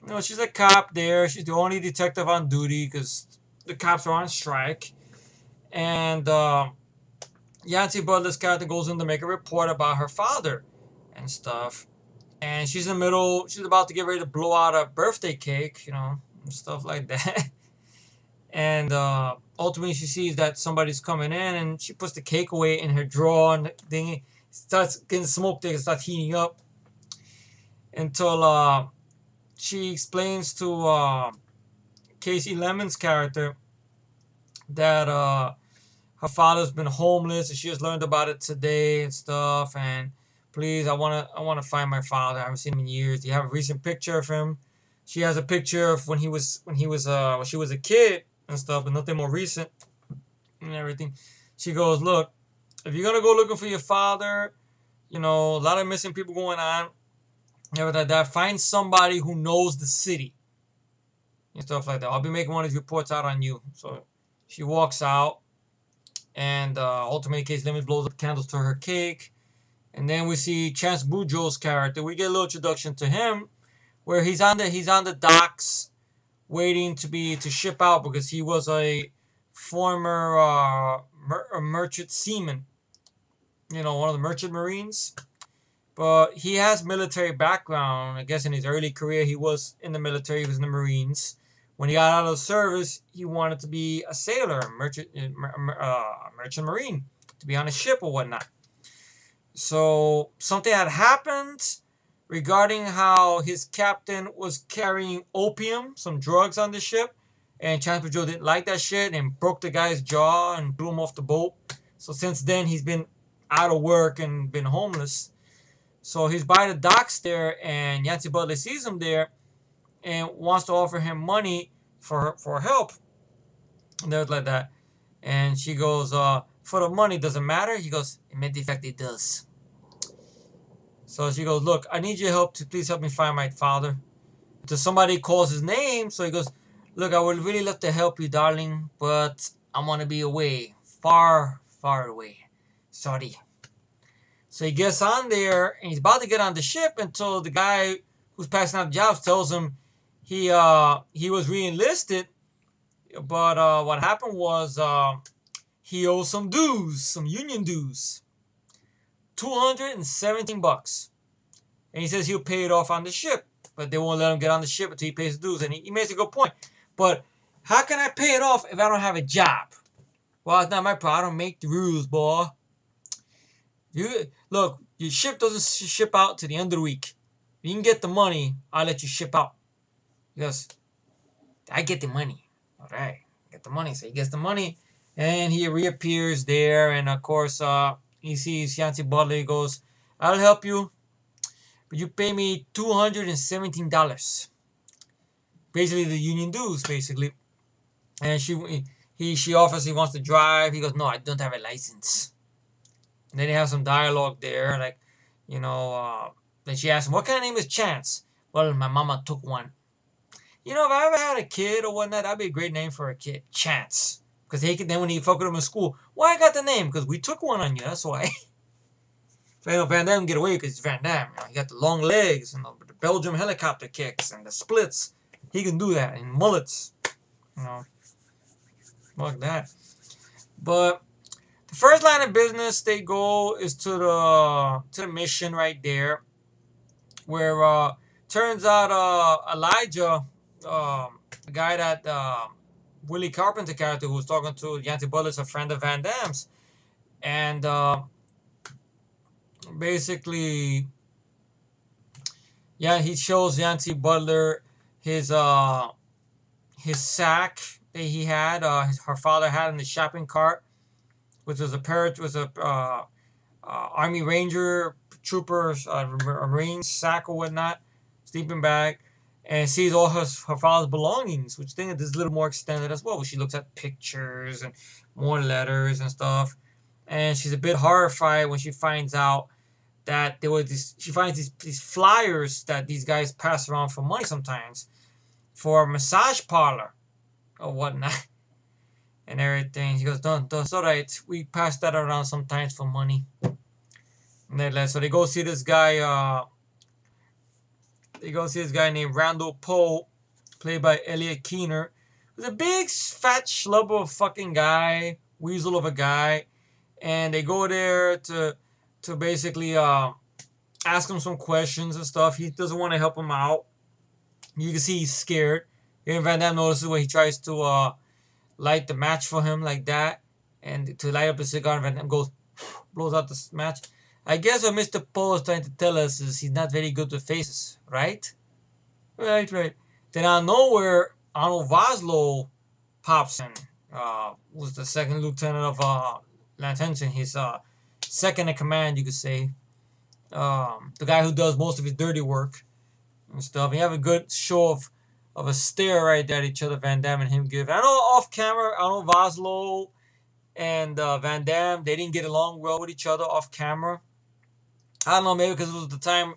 You know, she's a cop there. She's the only detective on duty because the cops are on strike. And Yancy Butler's character goes in to make a report about her father and stuff. And she's in the middle. She's about to get ready to blow out a birthday cake, you know, and stuff like that. And ultimately, she sees that somebody's coming in, and she puts the cake away in her drawer, and the thing starts getting smoke there, starts heating up until she explains to Casey Lemon's character that her father's been homeless, and she just learned about it today and stuff. And please, I wanna find my father. I haven't seen him in years. Do you have a recent picture of him? She has a picture of when she was a kid and stuff, but nothing more recent and everything. She goes, look, if you're gonna go looking for your father, a lot of missing people going on, everything like that. Find somebody who knows the city and stuff like that. I'll be making one of these reports out on you. So she walks out, and ultimately, Casey Lemon blows up candles to her cake, and then we see Chance Boudreaux's character. We get a little introduction to him, where he's on the docks, waiting to ship out because he was a former merchant seaman. One of the merchant marines. But he has military background. I guess in his early career, he was in the military. He was in the Marines. When he got out of the service, he wanted to be a sailor, merchant marine, to be on a ship or whatnot. So something had happened regarding how his captain was carrying opium, some drugs on the ship, and Chance Boudreaux didn't like that shit and broke the guy's jaw and blew him off the boat. So since then, he's been out of work and been homeless. So he's by the docks there, and Yancy Butler sees him there and wants to offer him money for help. And everything like that. And she goes, for the money, does it matter? He goes, in matter of fact, it does. So she goes, look, I need your help to please help me find my father. Until somebody calls his name, so he goes, look, I would really love to help you, darling, but I'm going to be away, far, far away. Sorry. So he gets on there, and he's about to get on the ship until the guy who's passing out jobs tells him he was re-enlisted, but what happened was he owes some dues, some union dues, $217, and he says he'll pay it off on the ship, but they won't let him get on the ship until he pays the dues, and he makes a good point. But how can I pay it off if I don't have a job? Well, it's not my problem. I don't make the rules, boy. Look, your ship doesn't ship out to the end of the week. If you can get the money, I'll let you ship out. Because I get the money. All right, get the money. So he gets the money, and he reappears there. And of course, he sees Yancy Butler. He goes, "I'll help you, but you pay me $217." Basically, the union dues, basically. And she obviously wants to drive. He goes, "No, I don't have a license." And then they have some dialogue there, like, then she asks him, what kind of name is Chance? Well, my mama took one. If I ever had a kid or whatnot, that'd be a great name for a kid, Chance. Because then when he fuck with him in school, why I got the name? Because we took one on you, that's why. Van Damme can get away because he's Van Damme. He got the long legs and the Belgium helicopter kicks and the splits. He can do that, and mullets. Fuck that. But the first line of business they go is to the mission right there, where turns out Elijah, the guy that Willie Carpenter character who was talking to Yancy Butler's a friend of Van Damme's, and basically, yeah, he shows Yancy Butler his sack that he had, her father had in the shopping cart, which was a Army Ranger troopers, a Marine sack or whatnot, sleeping bag, and sees all her father's belongings, which thing is a little more extended as well. Where she looks at pictures and more letters and stuff, and she's a bit horrified when she finds out that she finds these flyers that these guys pass around for money sometimes, for a massage parlor or whatnot. And everything. She goes, don't, it's all right. We pass that around sometimes for money. And so they go see this guy. Named Randall Poe, played by Elliot Keener. He's a big, fat schlub of a fucking guy, weasel of a guy. And they go there to basically ask him some questions and stuff. He doesn't want to help him out. You can see he's scared Even Van Damme notices when he tries to light the match for him like that, and to light up a cigar, and Van Damme goes, blows out the match. I guess what Mr. Poe is trying to tell us is he's not very good with faces, right? Right, right. Then out of nowhere, Arnold Vosloo pops in. Was the second lieutenant of Lance Henriksen, his second in command, you could say. The guy who does most of his dirty work and stuff. You have a good show of a stare right there at each other, Van Damme and him give. I know off camera, Arnold Vosloo and Van Damme, they didn't get along well with each other off camera. I don't know, maybe because it was the time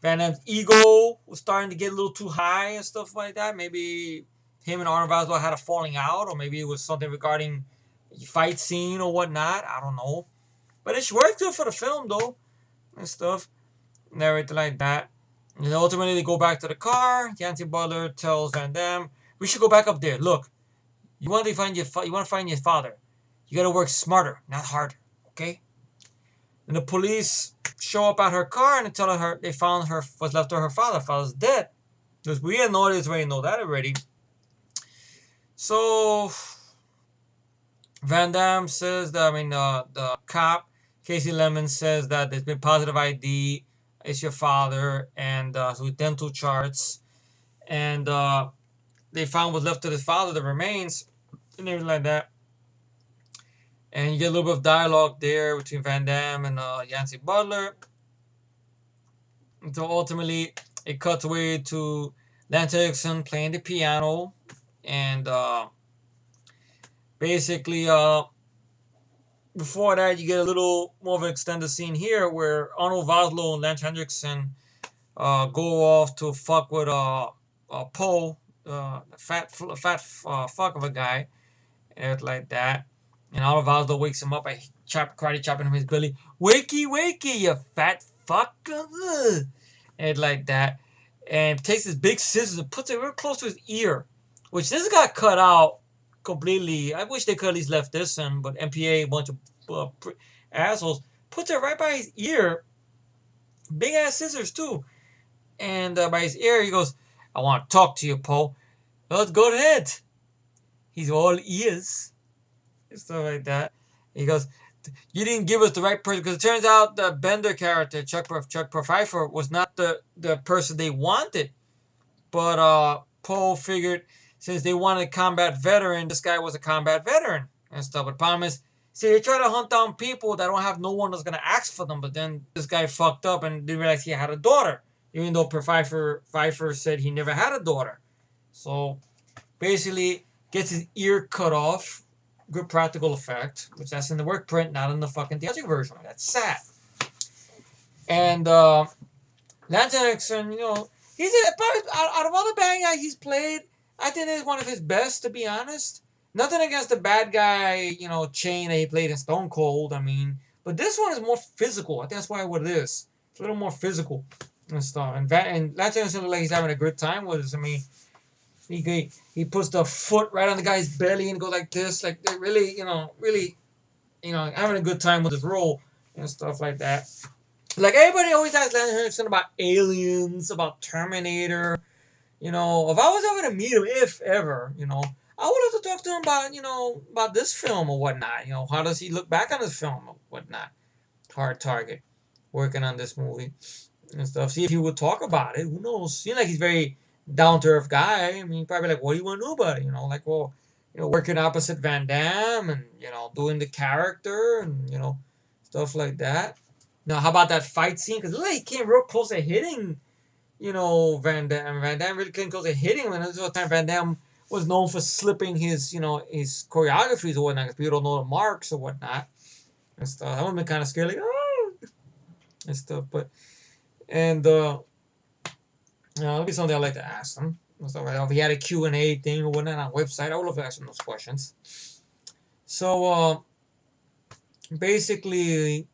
Van Damme's ego was starting to get a little too high and stuff like that. Maybe him and Arnold Vosloo had a falling out, or maybe it was something regarding fight scene or whatnot. I don't know. But it worked good for the film, though, and stuff, and everything like that. And ultimately, they go back to the car. Yancey Butler tells Van Damme, "We should go back up there. Look, you want to find your father. You got to work smarter, not harder. Okay?" And the police show up at her car and tell her they found her what's left of her father. Father's dead. Because we didn't know this, we know that already. So Van Damme says that, the cop Casey Lemon says that there's been positive ID. It's your father, and so with dental charts, and they found what's left of his father, the remains, and everything like that. And you get a little bit of dialogue there between Van Damme and Yancey Butler. Until ultimately it cuts away to Lance Henriksen playing the piano. And basically, before that, you get a little more of an extended scene here where Arnold Vosloo and Lance Henriksen go off to fuck with Poe, a fat fuck of a guy, and like that. And Arnold Vosloo wakes him up by karate chopping him his belly. Wakey, wakey, you fat fuck. And like that. And takes his big scissors and puts it real close to his ear. Which this got cut out completely. I wish they could at least left this in. But MPA, a bunch of assholes, puts it right by his ear. Big ass scissors too. And by his ear, he goes, "I want to talk to you, Poe." "Let's go ahead." He's all ears. Stuff like that. He goes, "You didn't give us the right person," because it turns out the Bender character, Chuck Pfeiffer, was not the person they wanted. But Poe figured since they wanted a combat veteran, this guy was a combat veteran and stuff. But the problem is, see, they try to hunt down people that don't have no one that's gonna ask for them. But then this guy fucked up and didn't realize he had a daughter, even though Pfeiffer said he never had a daughter. So basically, gets his ear cut off. Good practical effect, which that's in the work print, not in the fucking theatrical version. That's sad. And Lance Henriksen, he's out of all the bad guys he's played, I think it's one of his best, to be honest. Nothing against the bad guy, Chain that he played in Stone Cold. But this one is more physical. I think that's why what it is. It's a little more physical and stuff. And Lance Henriksen looks like he's having a good time with it. He puts the foot right on the guy's belly and goes like this, like they're really, having a good time with his role and stuff like that. Like everybody always asks Lance Henriksen about Aliens, about Terminator. If I was ever to meet him, if ever, I would have to talk to him about this film or whatnot. How does he look back on this film or whatnot? Hard target, working on this movie and stuff. See if he would talk about it. Who knows? Seems like he's very down to earth guy. Probably like, what do you want to do about it? Working opposite Van Damme and doing the character and stuff like that. Now, how about that fight scene? Because he came real close to hitting, Van Damme. Van Damme really came close to hitting him, and this was the time Van Damme was known for slipping his choreographies or whatnot, because people don't know the marks or whatnot and stuff. That would have been kind of scary, like, oh, and stuff. It'll be something I'd like to ask him. If he had a Q&A thing or whatnot on a website, I would love to ask him those questions. So, basically,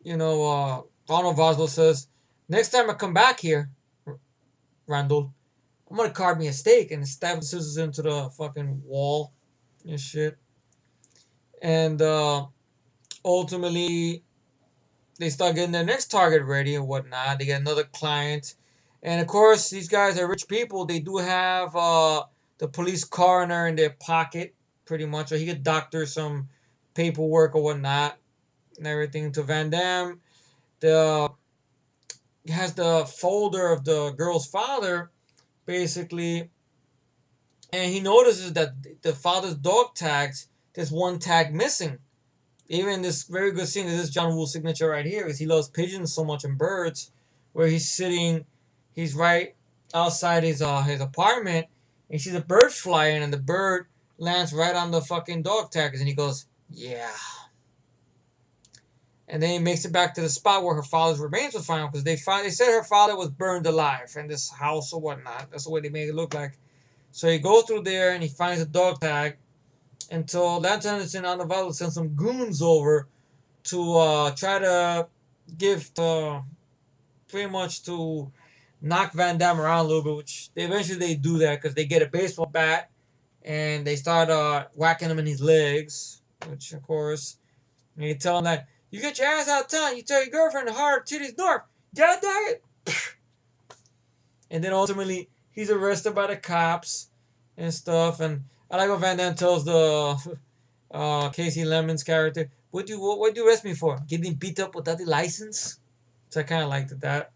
Arnold Vosloo says, "Next time I come back here, Randall, I'm going to carve me a steak," and stab the scissors into the fucking wall and shit. And ultimately, they start getting their next target ready and whatnot. They get another client, And of course, these guys are rich people. They do have the police coroner in their pocket, pretty much, so he could doctor some paperwork or whatnot and everything. To Van Damme, the has the folder of the girl's father, basically, and he notices that the father's dog tags, there's one tag missing. Even this very good scene, this is John Woo's signature right here, because he loves pigeons so much and birds, where he's sitting, he's right outside his apartment, and he sees a bird flying, and the bird lands right on the fucking dog tags, and he goes, yeah. And then he makes it back to the spot where her father's remains were found, because they said her father was burned alive in this house or whatnot. That's the way they made it look like. So he goes through there and he finds a dog tag until Lance Henriksen on the Valley sends some goons over to try to pretty much to knock Van Damme around a little bit, which they do that because they get a baseball bat and they start whacking him in his legs, which of course, and you tell him that you get your ass out of town, you tell your girlfriend to hard titties north, god dang it. And then ultimately he's arrested by the cops and stuff, and I like what Van Damme tells the Casey Lemon's character, what do you arrest me for? Getting beat up without the license? So I kind of liked that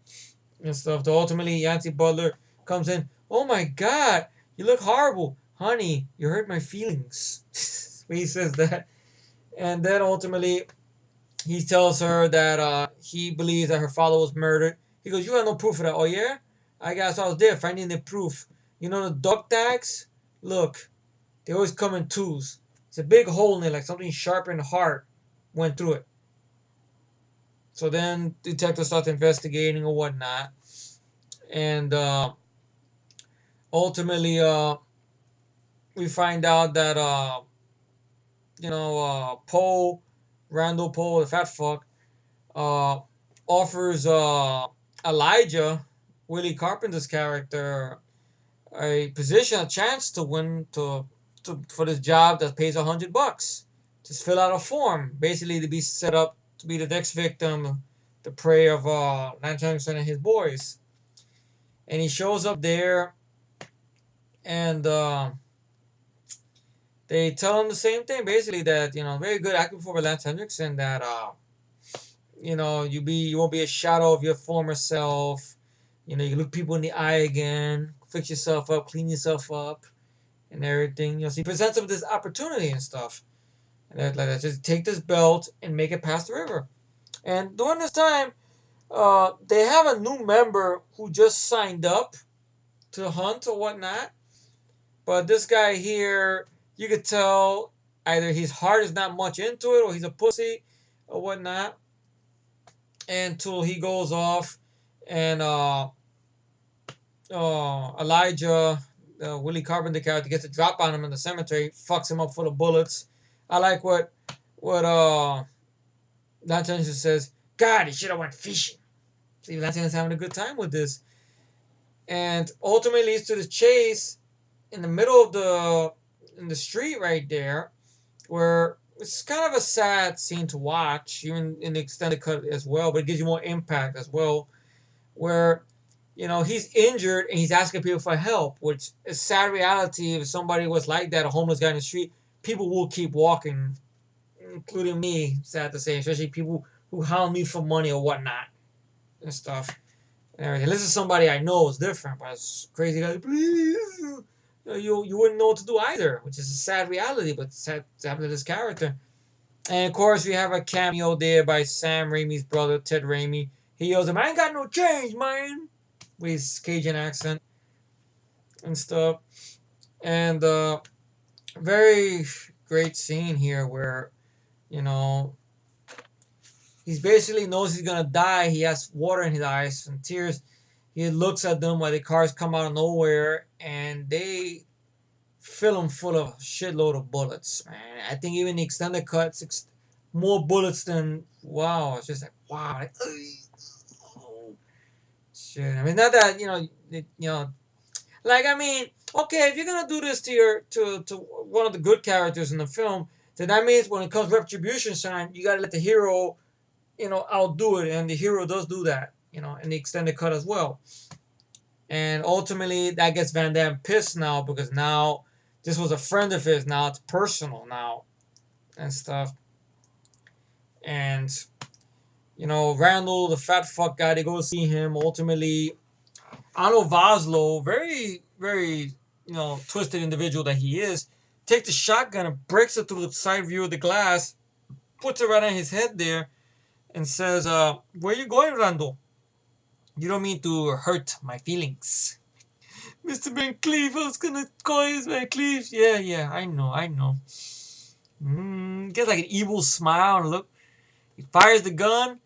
and stuff. So ultimately, Yancey Butler comes in. Oh my God, you look horrible, honey. You hurt my feelings. He says that, and then ultimately, he tells her that he believes that her father was murdered. He goes, "You have no proof of that." Oh yeah, I guess I was there finding the proof. You know the dog tags? Look, they always come in twos. It's a big hole in it, like something sharp and hard went through it. So then detectives start investigating or whatnot, and ultimately we find out that Poe, Randall Poe, the fat fuck, uh, offers Elijah, Willie Carpenter's character, a position, a chance to win for this job that pays $100. Just fill out a form, basically to be set up to be the next victim, the prey of Lance Henriksen and his boys. And he shows up there, and they tell him the same thing, basically that very good acting for Lance Henriksen, that you won't be a shadow of your former self. You look people in the eye again, fix yourself up, clean yourself up, and everything. So he presents him with this opportunity and stuff. And they're like, just take this belt and make it past the river. And during this time, they have a new member who just signed up to hunt or whatnot. But this guy here, you could tell either his heart is not much into it or he's a pussy or whatnot. Until he goes off and Elijah, Willie Carpenter character, gets a drop on him in the cemetery, fucks him up full of bullets. I like what Lance Henriksen says, God, he should have went fishing. See, Lance Henriksen's having a good time with this. And ultimately leads to the chase in the middle of in the street right there, where it's kind of a sad scene to watch, even in the extended cut as well, but it gives you more impact as well, where he's injured and he's asking people for help, which is sad reality. If somebody was like that, a homeless guy in the street, people will keep walking, including me, sad to say, especially people who hound me for money or whatnot and stuff. And everything. This is somebody I know is different, but it's crazy guy, please. You wouldn't know what to do either, which is a sad reality, but sad to happen to this character. And of course, we have a cameo there by Sam Raimi's brother, Ted Raimi. He yells, "I ain't got no change, man," with his Cajun accent and stuff. And very great scene here where, he basically knows he's gonna die. He has water in his eyes and tears. He looks at them while the cars come out of nowhere, and they fill him full of a shitload of bullets, man. I think even the extended cuts, more bullets than, wow. It's just like, wow. Like, oh, shit. I mean, not that, like, I mean, okay, if you're gonna do this to one of the good characters in the film, then that means when it comes retribution time, you gotta let the hero, outdo it, and the hero does do that, in the extended cut as well. And ultimately, that gets Van Damme pissed now because now this was a friend of his. Now it's personal now and stuff. And Randall, the fat fuck guy, they go see him. Ultimately, Otto Voslo, very, very, twisted individual that he is, takes the shotgun and breaks it through the side view of the glass, puts it right on his head there, and says, "Where you going, Randall? You don't mean to hurt my feelings." Mr. Van Cleef, I was gonna call you Van Cleef. Yeah, I know. Gets like an evil smile and look. He fires the gun.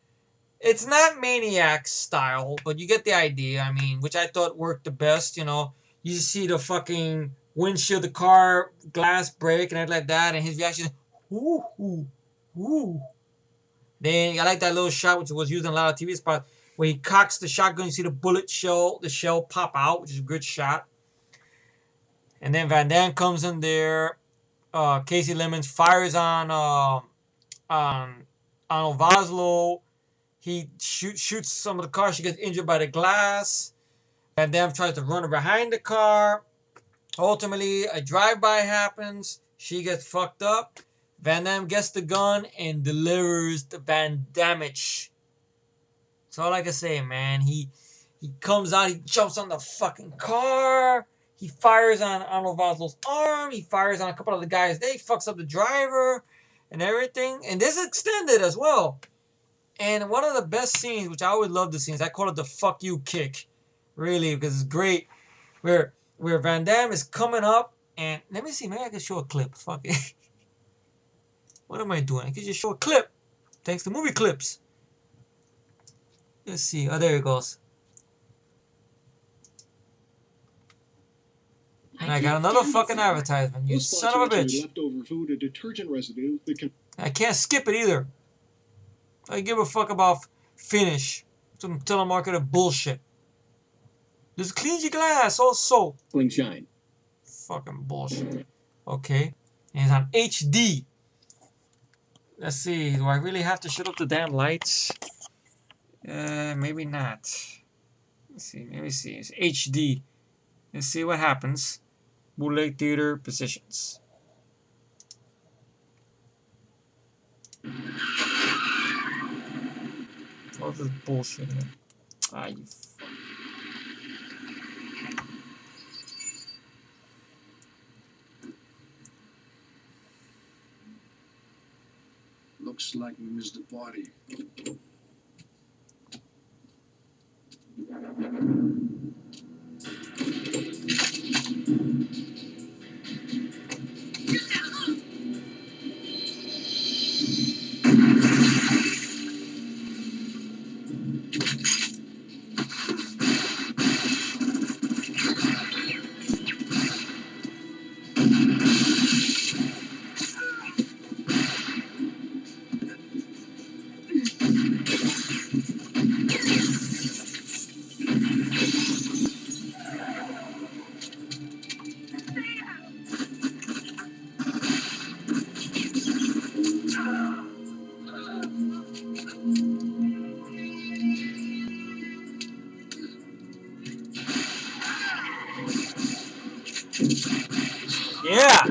It's not Maniac style, but you get the idea. I mean, which I thought worked the best. You see the fucking windshield, the car glass break and everything like that, and his reaction, ooh, ooh, ooh. Then I like that little shot, which was used in a lot of TV spots, where he cocks the shotgun. You see the shell pop out, which is a good shot. And then Van Damme comes in there. Casey Lemons fires on Voslo. He shoots some of the car. She gets injured by the glass. Van Damme tries to run her behind the car. Ultimately, a drive-by happens. She gets fucked up. Van Damme gets the gun and delivers the Van Damage. That's all I can say, man. He comes out. He jumps on the fucking car. He fires on Arnold Voslo's arm. He fires on a couple of the guys. They fucks up the driver and everything. And this is extended as well. And one of the best scenes, which I always love the scenes, I call it the fuck you kick. Really, because it's great. Where Van Damme is coming up, and let me see, maybe I can show a clip. Fuck it. What am I doing? I can just show a clip. Thanks to movie clips. Let's see. Oh, there it goes. And I got another fucking advertisement. You son of a bitch. Leftover food or detergent residue that can... I can't skip it either. I give a fuck about Finish. Some telemarketer bullshit. Just clean your glass, all soap. Clean shine. Fucking bullshit. Okay. And it's on HD. Let's see. Do I really have to shut up the damn lights? Maybe not. Let's see. Let me see. It's HD. Let's see what happens. Bootleg theater positions. All this bullshit here. Ah, you fuck. Looks like we missed the party. Yeah!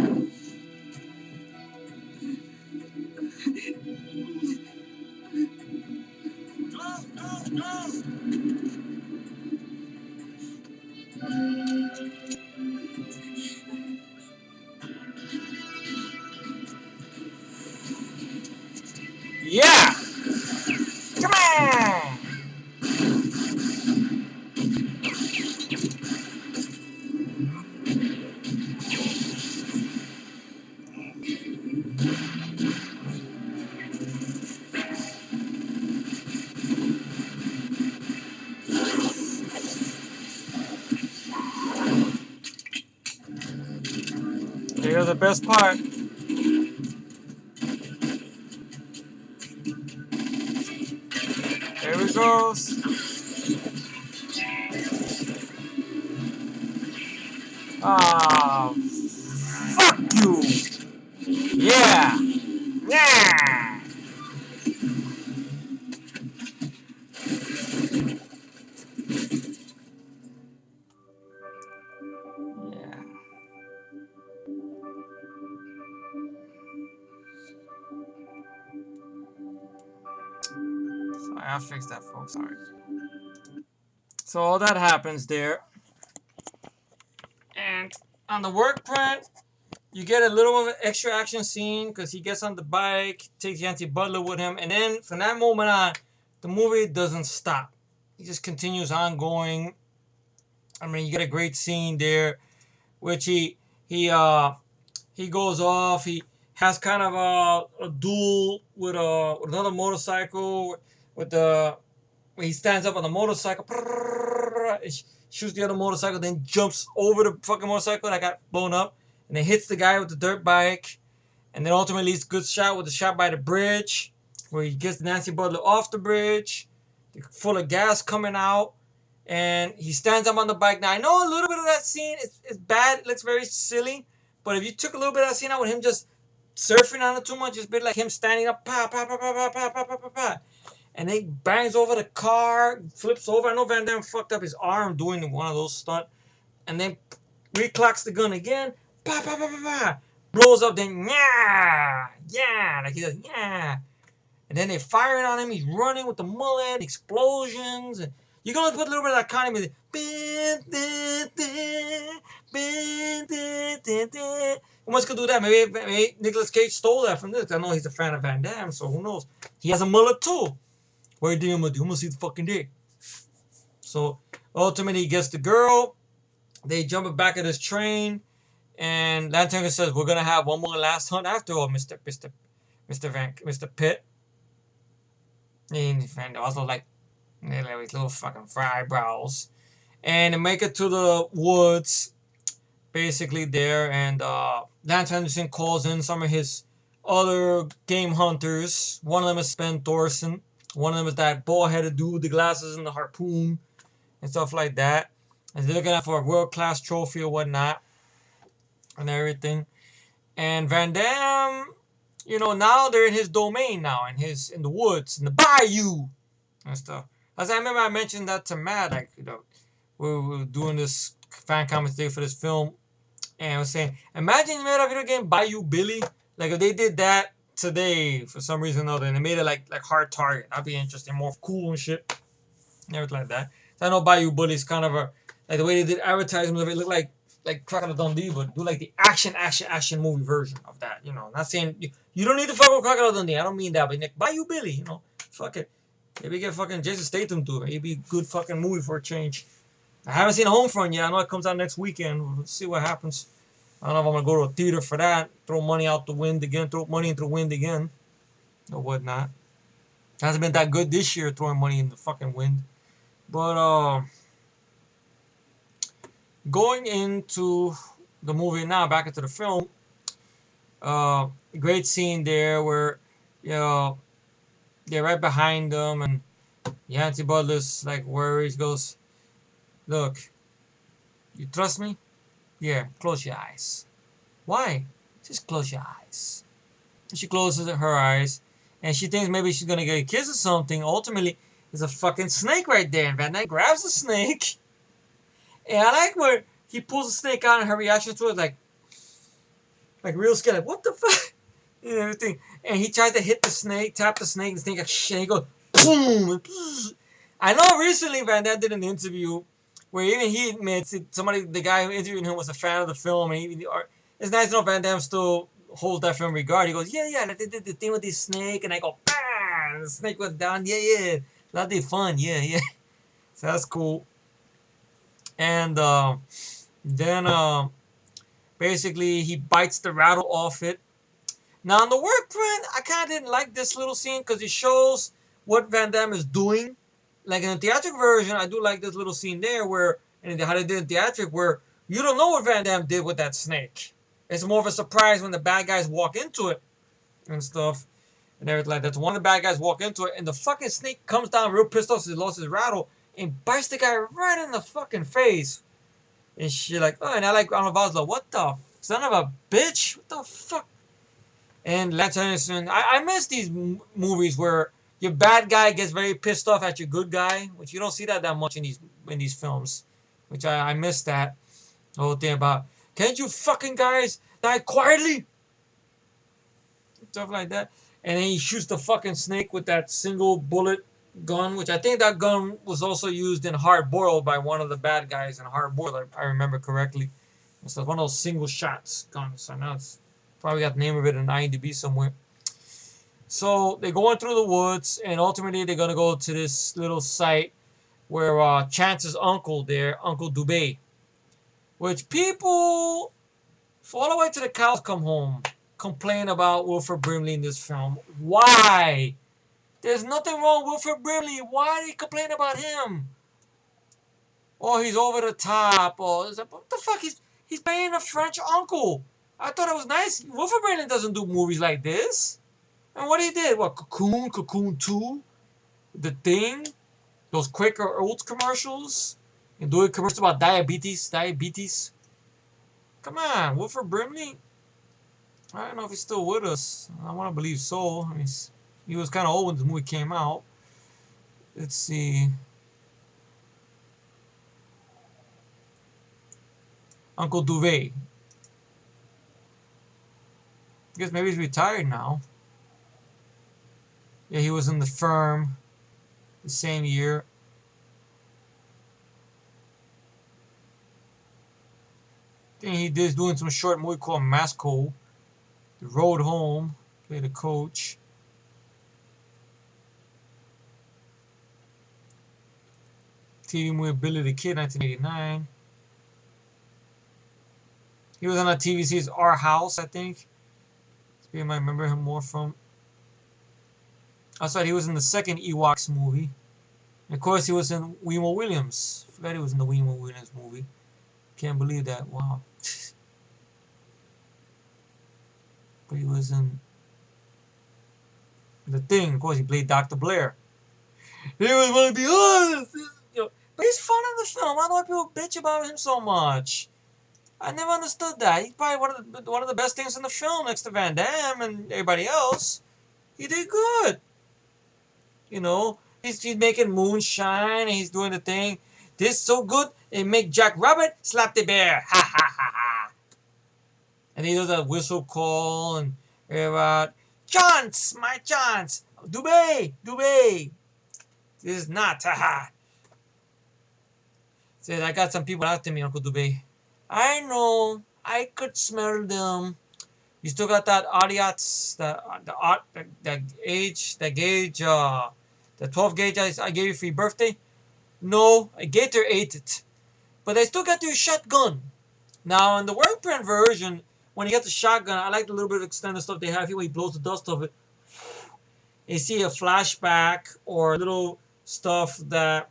Yeah! Come on! Here's the best part. There it goes. Ah, fuck you. Yeah. Yeah. I'll fix that, folks. Alright. So all that happens there. And on the work print, you get a little of an extra action scene because he gets on the bike, takes Yancy Butler with him, and then from that moment on, the movie doesn't stop. He just continues on going. I mean, you get a great scene there, which he goes off. He has kind of a duel with another motorcycle with the when he stands up on the motorcycle, shoots the other motorcycle, then jumps over the fucking motorcycle that got blown up, and then hits the guy with the dirt bike, and then ultimately it's a good shot with the shot by the bridge, where he gets Nancy Butler off the bridge, full of gas coming out, and he stands up on the bike. Now I know a little bit of that scene is bad, it looks very silly, but if you took a little bit of that scene out with him just surfing on it too much, it's a bit like him standing up, pa pa pa pa pa pa pa pa pa pa. And then he bangs over the car, flips over. I know Van Damme fucked up his arm doing one of those stunts. And then reclocks the gun again. Pa, pa, pa, pa, pa. Blows up, then yeah, yeah. Like he does, yeah. And then they're firing on him. He's running with the mullet, explosions. And you're going to put a little bit of that kind of music. Once could do that. Maybe Nicolas Cage stole that from this. I know he's a fan of Van Damme, so who knows. He has a mullet too. Where do you do? See the fucking dick. So ultimately he gets the girl. They jump back at his train, and Lanterna says, "We're gonna have one more last hunt after all, Mister Pitt." And also like his little fucking eyebrows, and they make it to the woods, basically there, and Lance Henderson calls in some of his other game hunters. One of them is Ben Thorson. One of them is that bald-headed dude with the glasses and the harpoon and stuff like that. And they're looking out for a world-class trophy or whatnot and everything. And Van Damme, you know, now they're in his domain now, in the woods, in the bayou and stuff. As I remember I mentioned that to Matt, like, you know, we were doing this fan commentary for this film, and I was saying, imagine you made a video game Bayou Billy. Like if they did that today for some reason or other, and they made it like Hard Target, that'd be interesting, more cool and shit, and everything like that. So I know Bayou Billy is kind of a like the way they did advertisements of it looked like Crocodile Dundee, but do like the action movie version of that. You know, not saying you don't need to fuck with Crocodile Dundee. I don't mean that, but like Bayou Billy, you know, fuck it. Maybe get fucking Jason Statham to it. Maybe be a good fucking movie for a change. I haven't seen Homefront yet. I know it comes out next weekend. We'll see what happens. I don't know if I'm going to go to a theater for that. Throw money out the wind again. Throw money into the wind again. Or whatnot. It hasn't been that good this year, throwing money in the fucking wind. But, going into the movie now, back into the film. Great scene there where, you know, they're right behind them. And Yancy Butler's like worries, goes, "Look, you trust me? Yeah, close your eyes." "Why?" "Just close your eyes." And she closes her eyes, and she thinks maybe she's gonna get a kiss or something. Ultimately, there's a fucking snake right there, and Van Damme grabs the snake. And I like where he pulls the snake out, and her reaction to it, like real scared, like, what the fuck? And everything. And he tries to hit the snake, tap the snake, and the snake like shit. And he goes boom. I know recently Van Damme did an interview where even he admits it, the guy who interviewed him was a fan of the film, and it's nice to know Van Damme still holds that film regard. He goes, yeah, they did the thing with the snake, and I go, bang, and the snake went down, yeah, that'd be fun, yeah. So that's cool. And then basically he bites the rattle off it. Now in the work print, I kind of didn't like this little scene because it shows what Van Damme is doing. Like in the theatrical version, I do like this little scene there where, and how they did in theatric, where you don't know what Van Damme did with that snake. It's more of a surprise when the bad guys walk into it and stuff and everything like that. So one of the bad guys walk into it, and the fucking snake comes down real pissed off because he lost his rattle and bites the guy right in the fucking face. And shit like, oh, and I like Arnold Vosloo, what the son of a bitch? What the fuck? And Lance Henderson, I miss these movies where your bad guy gets very pissed off at your good guy, which you don't see that much in these films, which I miss that. The whole thing about, can't you fucking guys die quietly? Stuff like that. And then he shoots the fucking snake with that single bullet gun, which I think that gun was also used in Hard Boiled by one of the bad guys in Hard Boiled, if I remember correctly. It's one of those single shots guns. I know it's probably got the name of it in IMDb somewhere. So they're going through the woods, and ultimately they're gonna go to this little site where Chance's uncle there, Uncle Dubé, which people all the way to the cows come home complain about Wilford Brimley in this film. Why? There's nothing wrong with Wilford Brimley. Why do you complain about him? Oh, he's over the top. Oh, what the fuck? He's playing a French uncle. I thought it was nice. Wilford Brimley doesn't do movies like this. And what he did? What, Cocoon 2? The Thing? Those Quaker Oats commercials? And doing commercials about diabetes. Come on, Wilford Brimley? I don't know if he's still with us. I want to believe so. I mean, he was kind of old when the movie came out. Let's see. Uncle Duvet. I guess maybe he's retired now. Yeah, he was in The Firm the same year. I think he did doing some short movie called Masco. The Road Home. Played a coach. TV movie Billy the Kid, 1989. He was on a TV series Our House, I think. You might remember him more from. I thought he was in the second Ewoks movie. And of course, he was in Weemo Williams. Forgot he was in the Weemo Williams movie. Can't believe that. Wow. But he was in The Thing. Of course, he played Dr. Blair. He was one of the but he's fun in the film. I don't know why people bitch about him so much. I never understood that. He's probably one of the best things in the film next to Van Damme and everybody else. He did good. You know, he's making moonshine and he's doing the thing. This so good, it make Jack Rabbit slap the bear. Ha ha ha ha. And he does a whistle call and chance, my chance. Dubé. This is not, ha ha. Says, I got some people after me, Uncle Dubé. I know. I could smell them. You still got that audience, the gauge, the 12 gauge I gave you for your birthday? No, a Gator ate it. But I still got your shotgun. Now, in the work print version, when you get the shotgun, I like the little bit of extended stuff they have here where he blows the dust off it. You see a flashback or little stuff that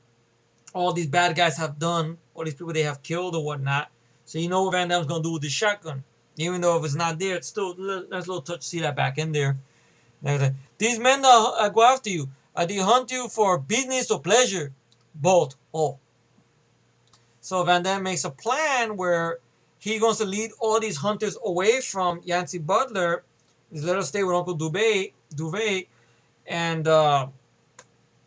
all these bad guys have done, all these people they have killed or whatnot. So you know what Van Damme's going to do with the shotgun. Even though if it's not there, it's still there's a little touch to see that back in there. These men that go after you, they hunt you for business or pleasure? Both. Oh. So Van Damme makes a plan where he wants to lead all these hunters away from Yancy Butler. He's let us stay with Uncle Duvet, and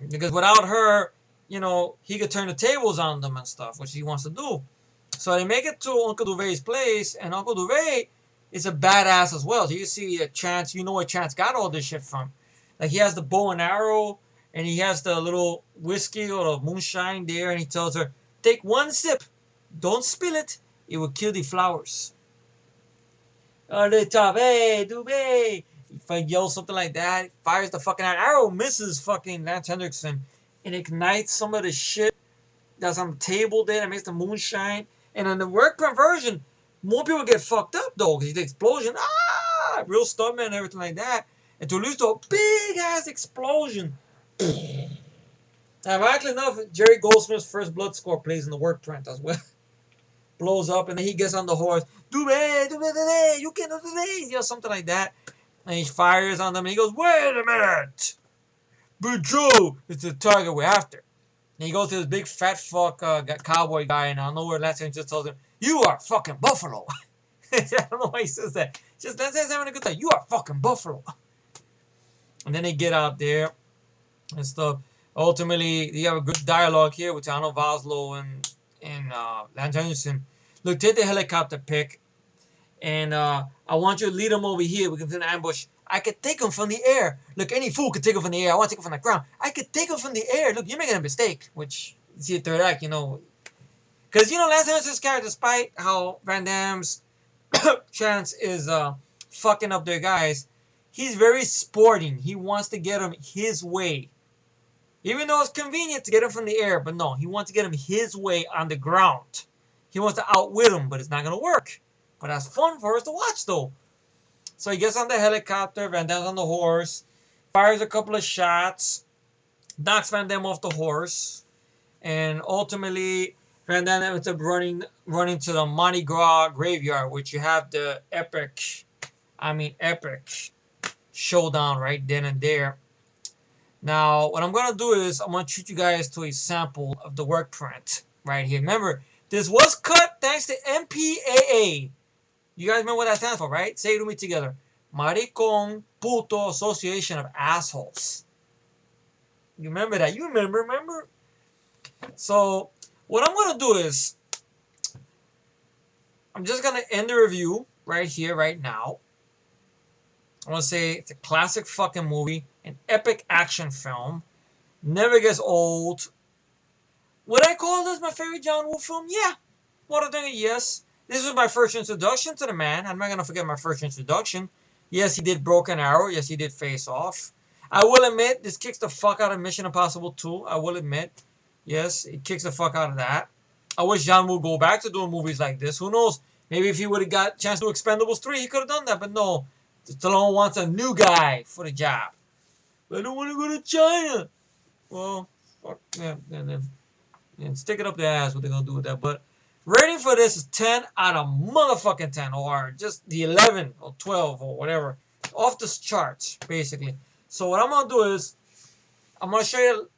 because without her, you know, he could turn the tables on them and stuff, which he wants to do. So they make it to Uncle Duvet's place, and Uncle Duvet is a badass as well. So you see a Chance, you know where Chance got all this shit from. Like he has the bow and arrow, and he has the little whiskey or the moonshine there, and he tells her, take one sip, don't spill it, it will kill the flowers. On the top, hey, Duvet! If I yell something like that, fires the fucking arrow, misses fucking Lance Henriksen, and ignites some of the shit that's on the table there that makes the moonshine. And in the work print version, more people get fucked up though, because the explosion, real stuntman and everything like that. And to lose to a big ass explosion. Now, ironically enough, Jerry Goldsmith's First Blood score plays in the work print as well. Blows up, and then he gets on the horse. Duvet, you can't do this, you know, something like that. And he fires on them, and he goes, wait a minute. But Joe, it's the target we're after. And he goes to this big fat fuck cowboy guy, and I don't know where Lance just tells him, you are fucking Buffalo. I don't know why he says that. Just Lance is having a good time. You are fucking Buffalo. And then they get out there and stuff. Ultimately, you have a good dialogue here with Arnold Vosloo and Lance Henriksen. Look, take the helicopter pick, and I want you to lead them over here. We can do an ambush. I could take them from the air. Look, any fool could take them from the air. I want to take them from the ground. I could take them from the air. Look, you're making a mistake, which you see a third act, you know. Because, you know, Lance Henriksen's character, despite how Van Damme's chance is fucking up their guys, he's very sporting. He wants to get them his way. Even though it's convenient to get him from the air, but no, he wants to get him his way on the ground. He wants to outwit him, but it's not going to work. But that's fun for us to watch, though. So he gets on the helicopter, Van Damme's on the horse, fires a couple of shots, knocks Van Damme off the horse, and ultimately Van Damme ends up running to the Mardi Gras graveyard, which you have the epic showdown right then and there. Now, what I'm going to do is I'm going to treat you guys to a sample of the work print right here. Remember, this was cut thanks to MPAA. You guys remember what that stands for, right? Say it with me together. Maricon Puto Association of Assholes. You remember that? You remember? So, what I'm going to do is I'm just going to end the review right here, right now. I want to say it's a classic fucking movie. An epic action film. Never gets old. Would I call this my favorite John Woo film? Yeah. What a thing, yes. This was my first introduction to the man. I'm not going to forget my first introduction. Yes, he did Broken Arrow. Yes, he did Face Off. I will admit, this kicks the fuck out of Mission Impossible 2. I will admit. Yes, it kicks the fuck out of that. I wish John would go back to doing movies like this. Who knows? Maybe if he would have got a chance to do Expendables 3, he could have done that. But no. Stallone wants a new guy for the job. I don't want to go to China. Well, fuck them. And stick it up their ass what they're going to do with that. But rating for this is 10 out of motherfucking 10. Or just the 11 or 12 or whatever. Off the charts, basically. So what I'm going to do is I'm going to show you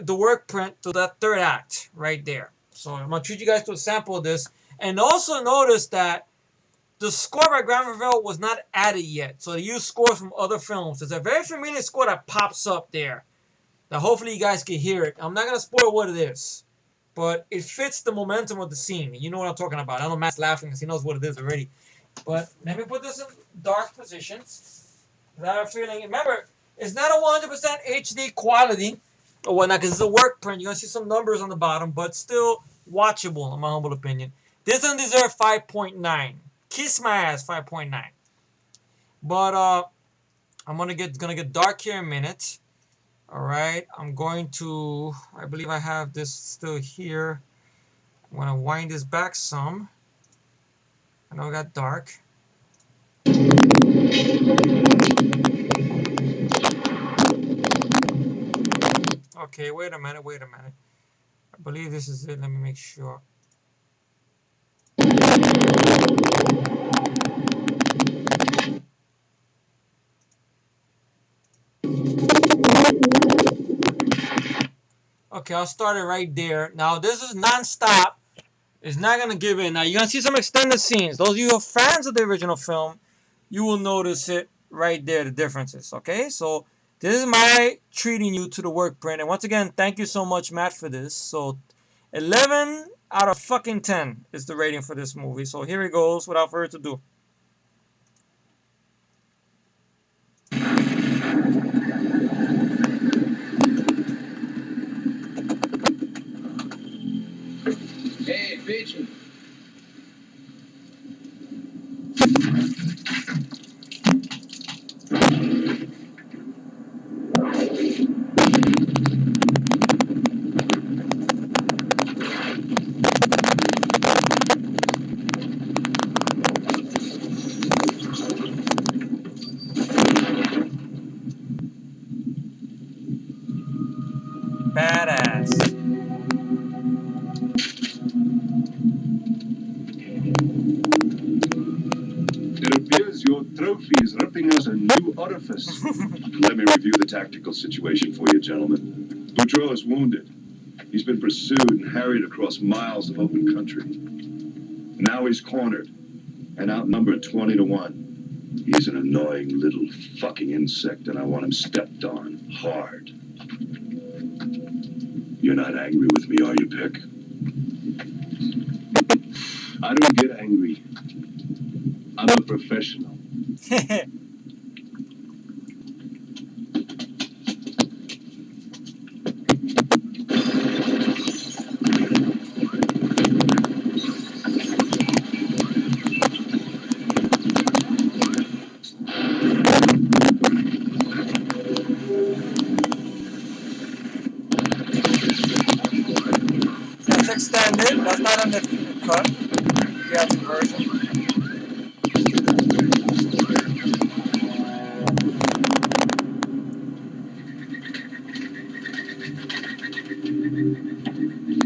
the work print to that third act right there. So I'm going to treat you guys to a sample of this. And also notice that the score by Graham Revell was not added yet. So they used scores from other films. There's a very familiar score that pops up there. Now hopefully you guys can hear it. I'm not going to spoil what it is. But it fits the momentum of the scene. You know what I'm talking about. I know Matt's laughing because he knows what it is already. But let me put this in dark positions. I have a feeling. Remember, it's not a 100% HD quality or whatnot because it's a work print. You're going to see some numbers on the bottom. But still watchable in my humble opinion. This doesn't deserve 5.9. Kiss my ass, 5.9. But I'm gonna get dark here in a minute. All right, I'm going to. I believe I have this still here. I'm gonna wind this back some. I know it got dark. Okay, wait a minute. I believe this is it. Let me make sure. Okay, I'll start it right there. Now, this is non-stop. It's not going to give in. Now, you're going to see some extended scenes. Those of you who are fans of the original film, you will notice it right there, the differences. Okay, so this is my treating you to the work print. And once again, thank you so much, Matt, for this. So, 11 out of fucking 10 is the rating for this movie. So, here it goes without further ado. Hey, bitch. Badass. It appears your trophy is ripping us a new orifice. Let me review the tactical situation for you, gentlemen. Boudreaux is wounded. He's been pursued and harried across miles of open country. Now he's cornered and outnumbered 20 to 1. He's an annoying little fucking insect, and I want him stepped on hard. You're not angry with me, are you, Pick? I don't get angry. I'm I'm a professional. That's extended. That's not in the cut. The version.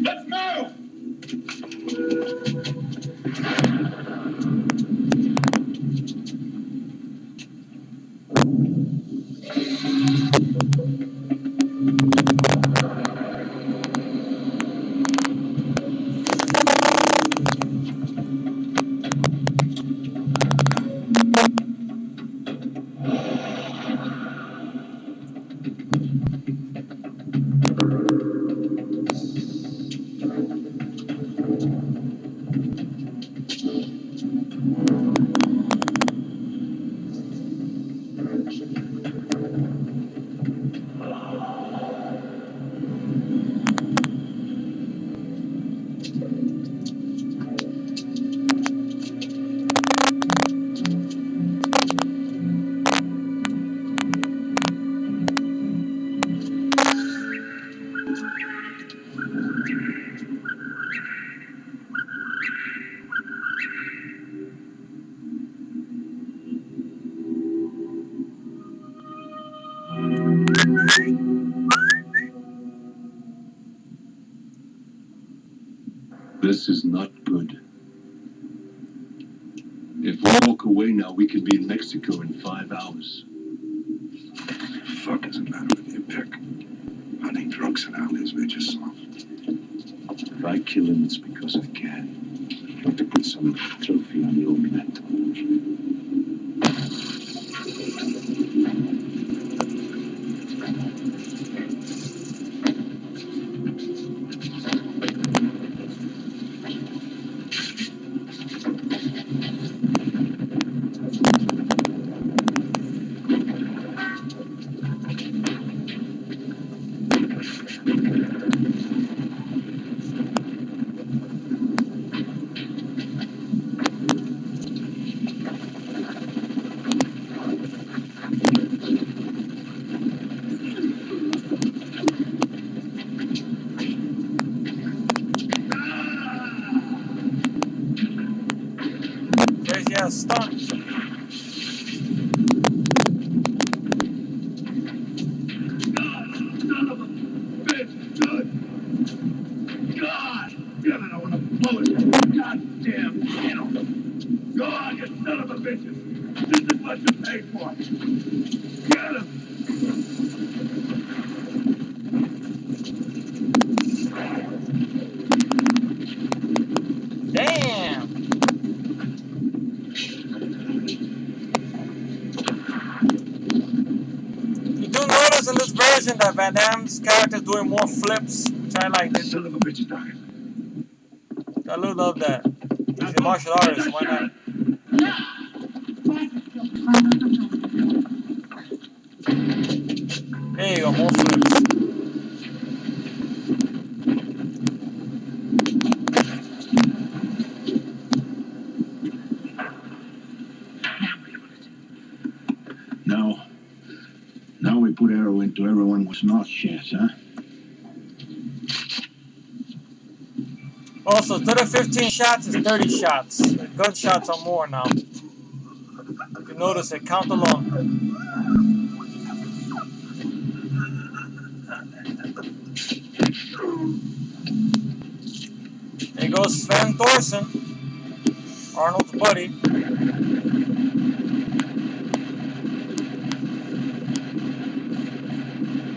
Let's go! This is not good. If we walk away now, we could be in Mexico in 5 hours. Fuck doesn't matter with you pick. Hunting drugs and alleys made you soft. If I kill him, it's because I can. Not to put some trophy on the old mantle. Crazy ass stunt. Son of a bitch, good. God damn it, I want to blow it. Goddamn channel. Go on, you son of a bitches. This is what you paid for. Get him. Damn. You do notice in this version that Van Damme's character is doing more flips, which I like. Son of a bitch is dying. I love that. He's a martial artist, why not? There you go, more flips. Now we put arrow into everyone who's not shit, huh? Also, instead of 15 shots, it's 30 shots. The gunshots are more now. You can notice it, count along. There goes Sven Thorsen, Arnold's buddy.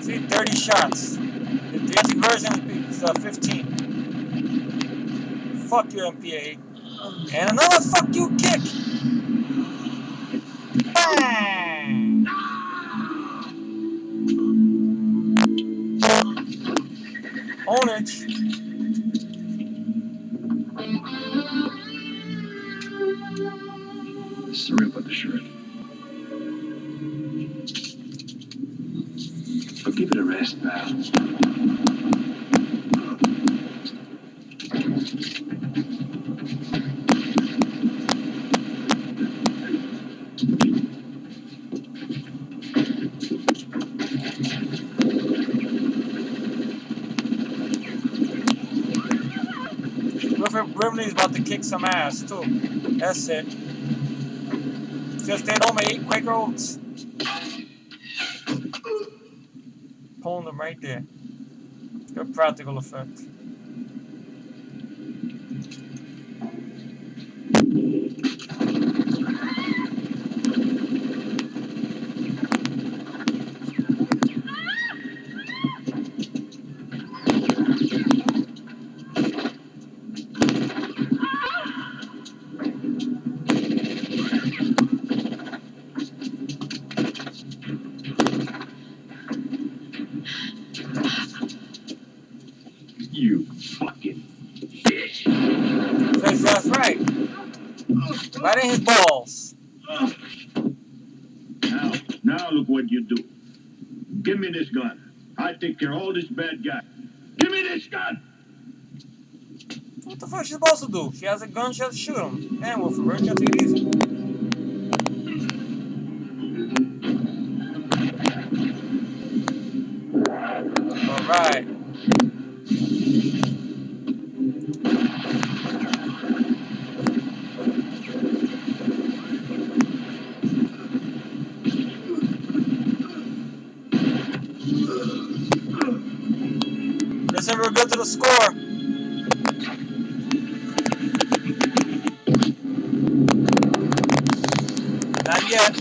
See, 30 shots. The easy version is 15. Fuck you, MPA. And another fuck you kick. Bang! Ownage. Sorry about the shirt. But give it a rest, pal. Wilford Brimley's about to kick some ass too. That's it. Just stayed home and ate Quaker Oats. Pulling them right there. Good practical effect. You fucking bitch. Says that's right. Right in his balls. Now look what you do. Give me this gun. I take care of all this bad guy. Give me this gun! What the fuck is she supposed to do? She has a gun, she has to shoot him. And Wilford Brimley, gotta take it easy. Alright. Listen, we're good to the score. Not yet.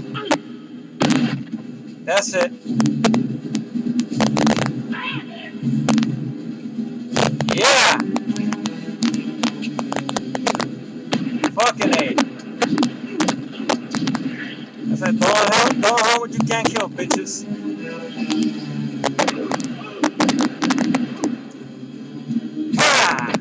That's it. Yeah. Fucking A. I said, don't harm what you can't kill, bitches. Ha!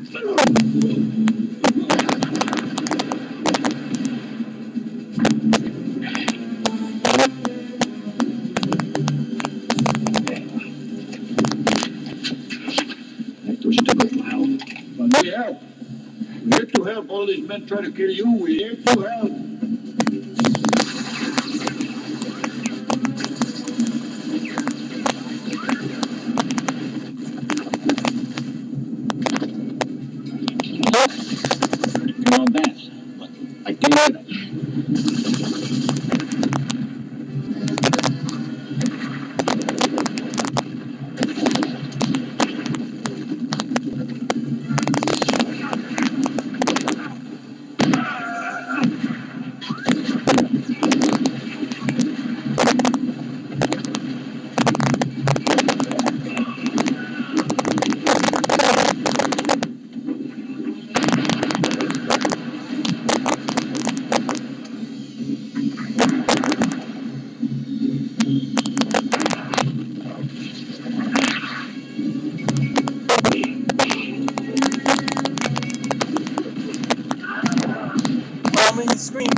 We're here to help all these men try to kill you. We're here to help. Come on, dance. I did. Call me, scream.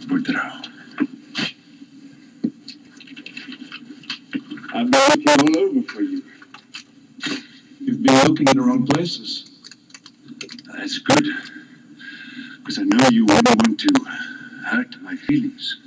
Woodrow. I've been looking all over for you. You've been looking in the wrong places. That's good. Because I know you wouldn't want to hurt my feelings.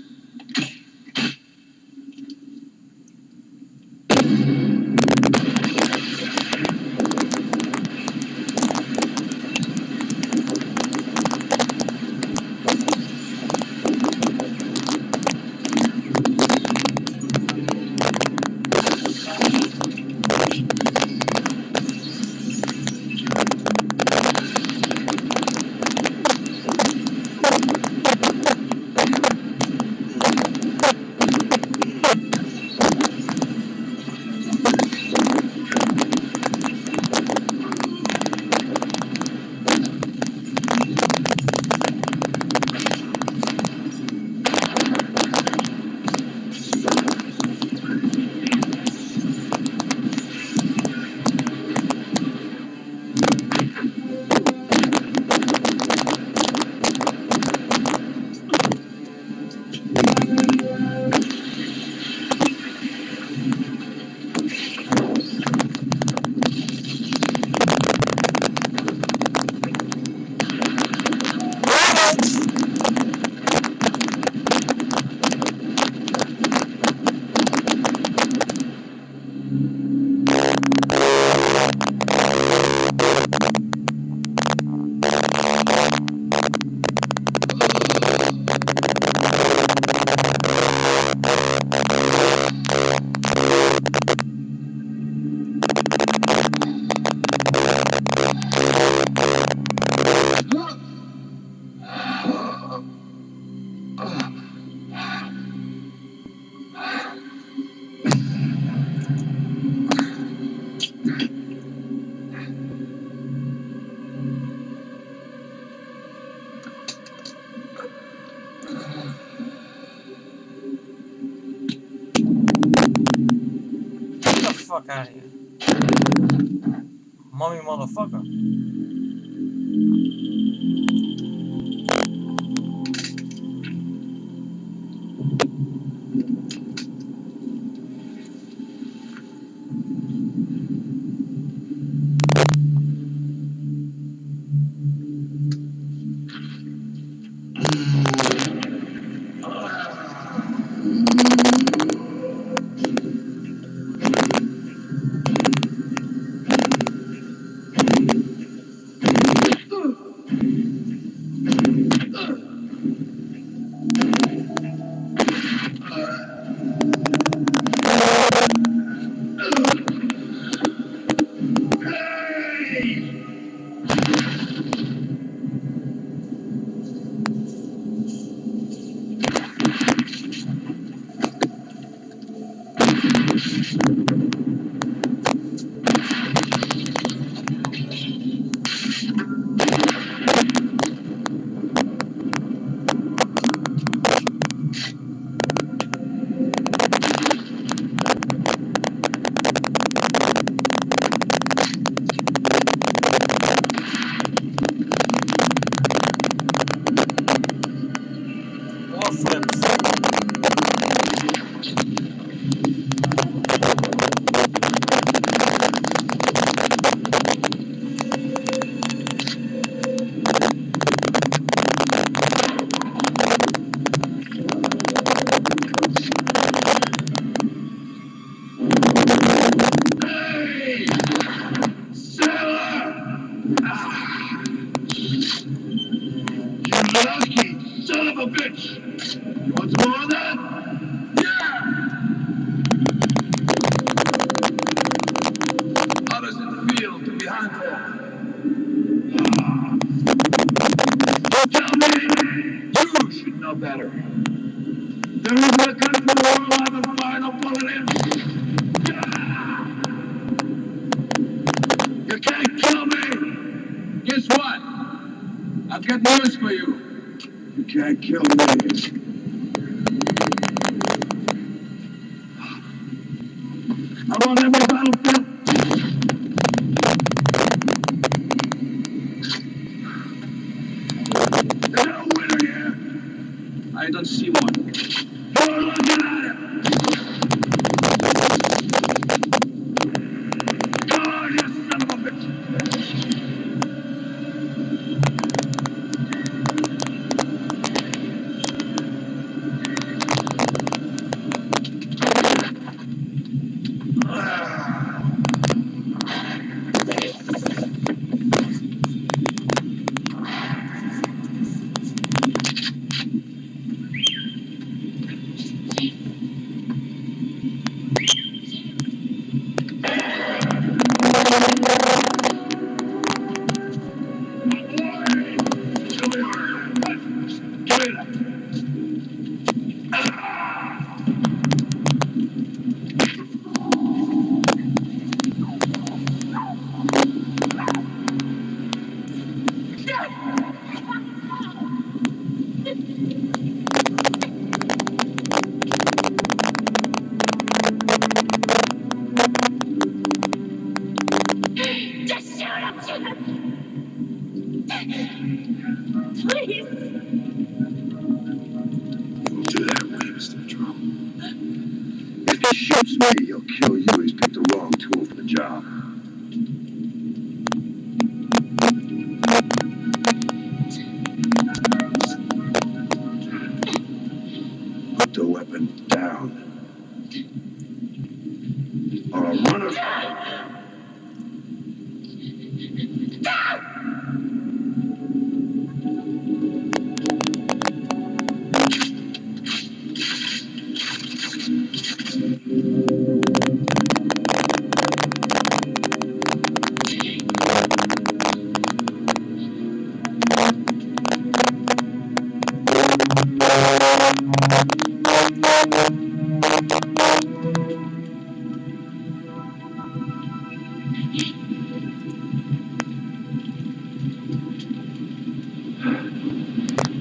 fuck out of here. Mummy motherfucker. More flips. Hey! Sailor! You lucky son of a bitch! You want some more of that? Yeah! Others in the field to be handful. Don't tell me! You should know better. There is a country where we'll have a final bullet in. You can't kill me! Guess what? I've got news for you. You can't kill me. I'm on every battlefield. There's no winner here. I don't see one. You're looking at it. Come on, you son of a bitch. Just shoot him! Shoot him! Please! Don't do that way, Mr. Trump. If he shoots me, he'll kill you. He's picked the wrong tool for the job. Put the weapon down. Or I'll run her.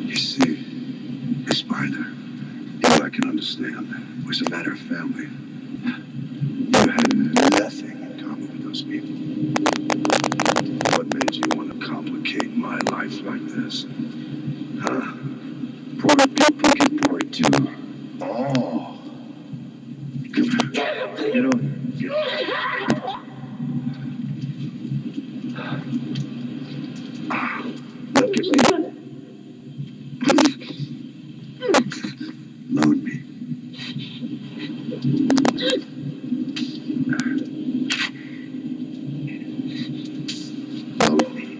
You see, Miss Spider, you I can understand. It was a matter of family. You had left Look at me. Load me. Load me.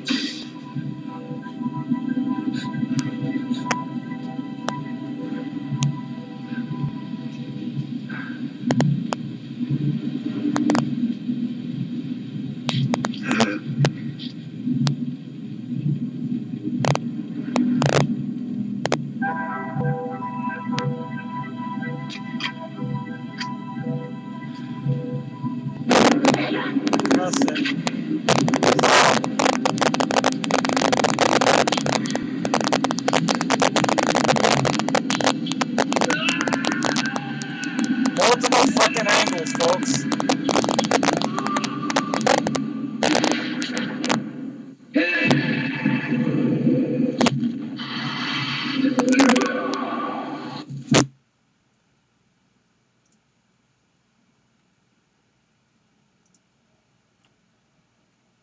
That's it. Multiple fucking angles, folks.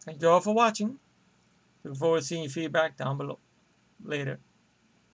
Thank you all for watching. Look forward to seeing your feedback down below. Later.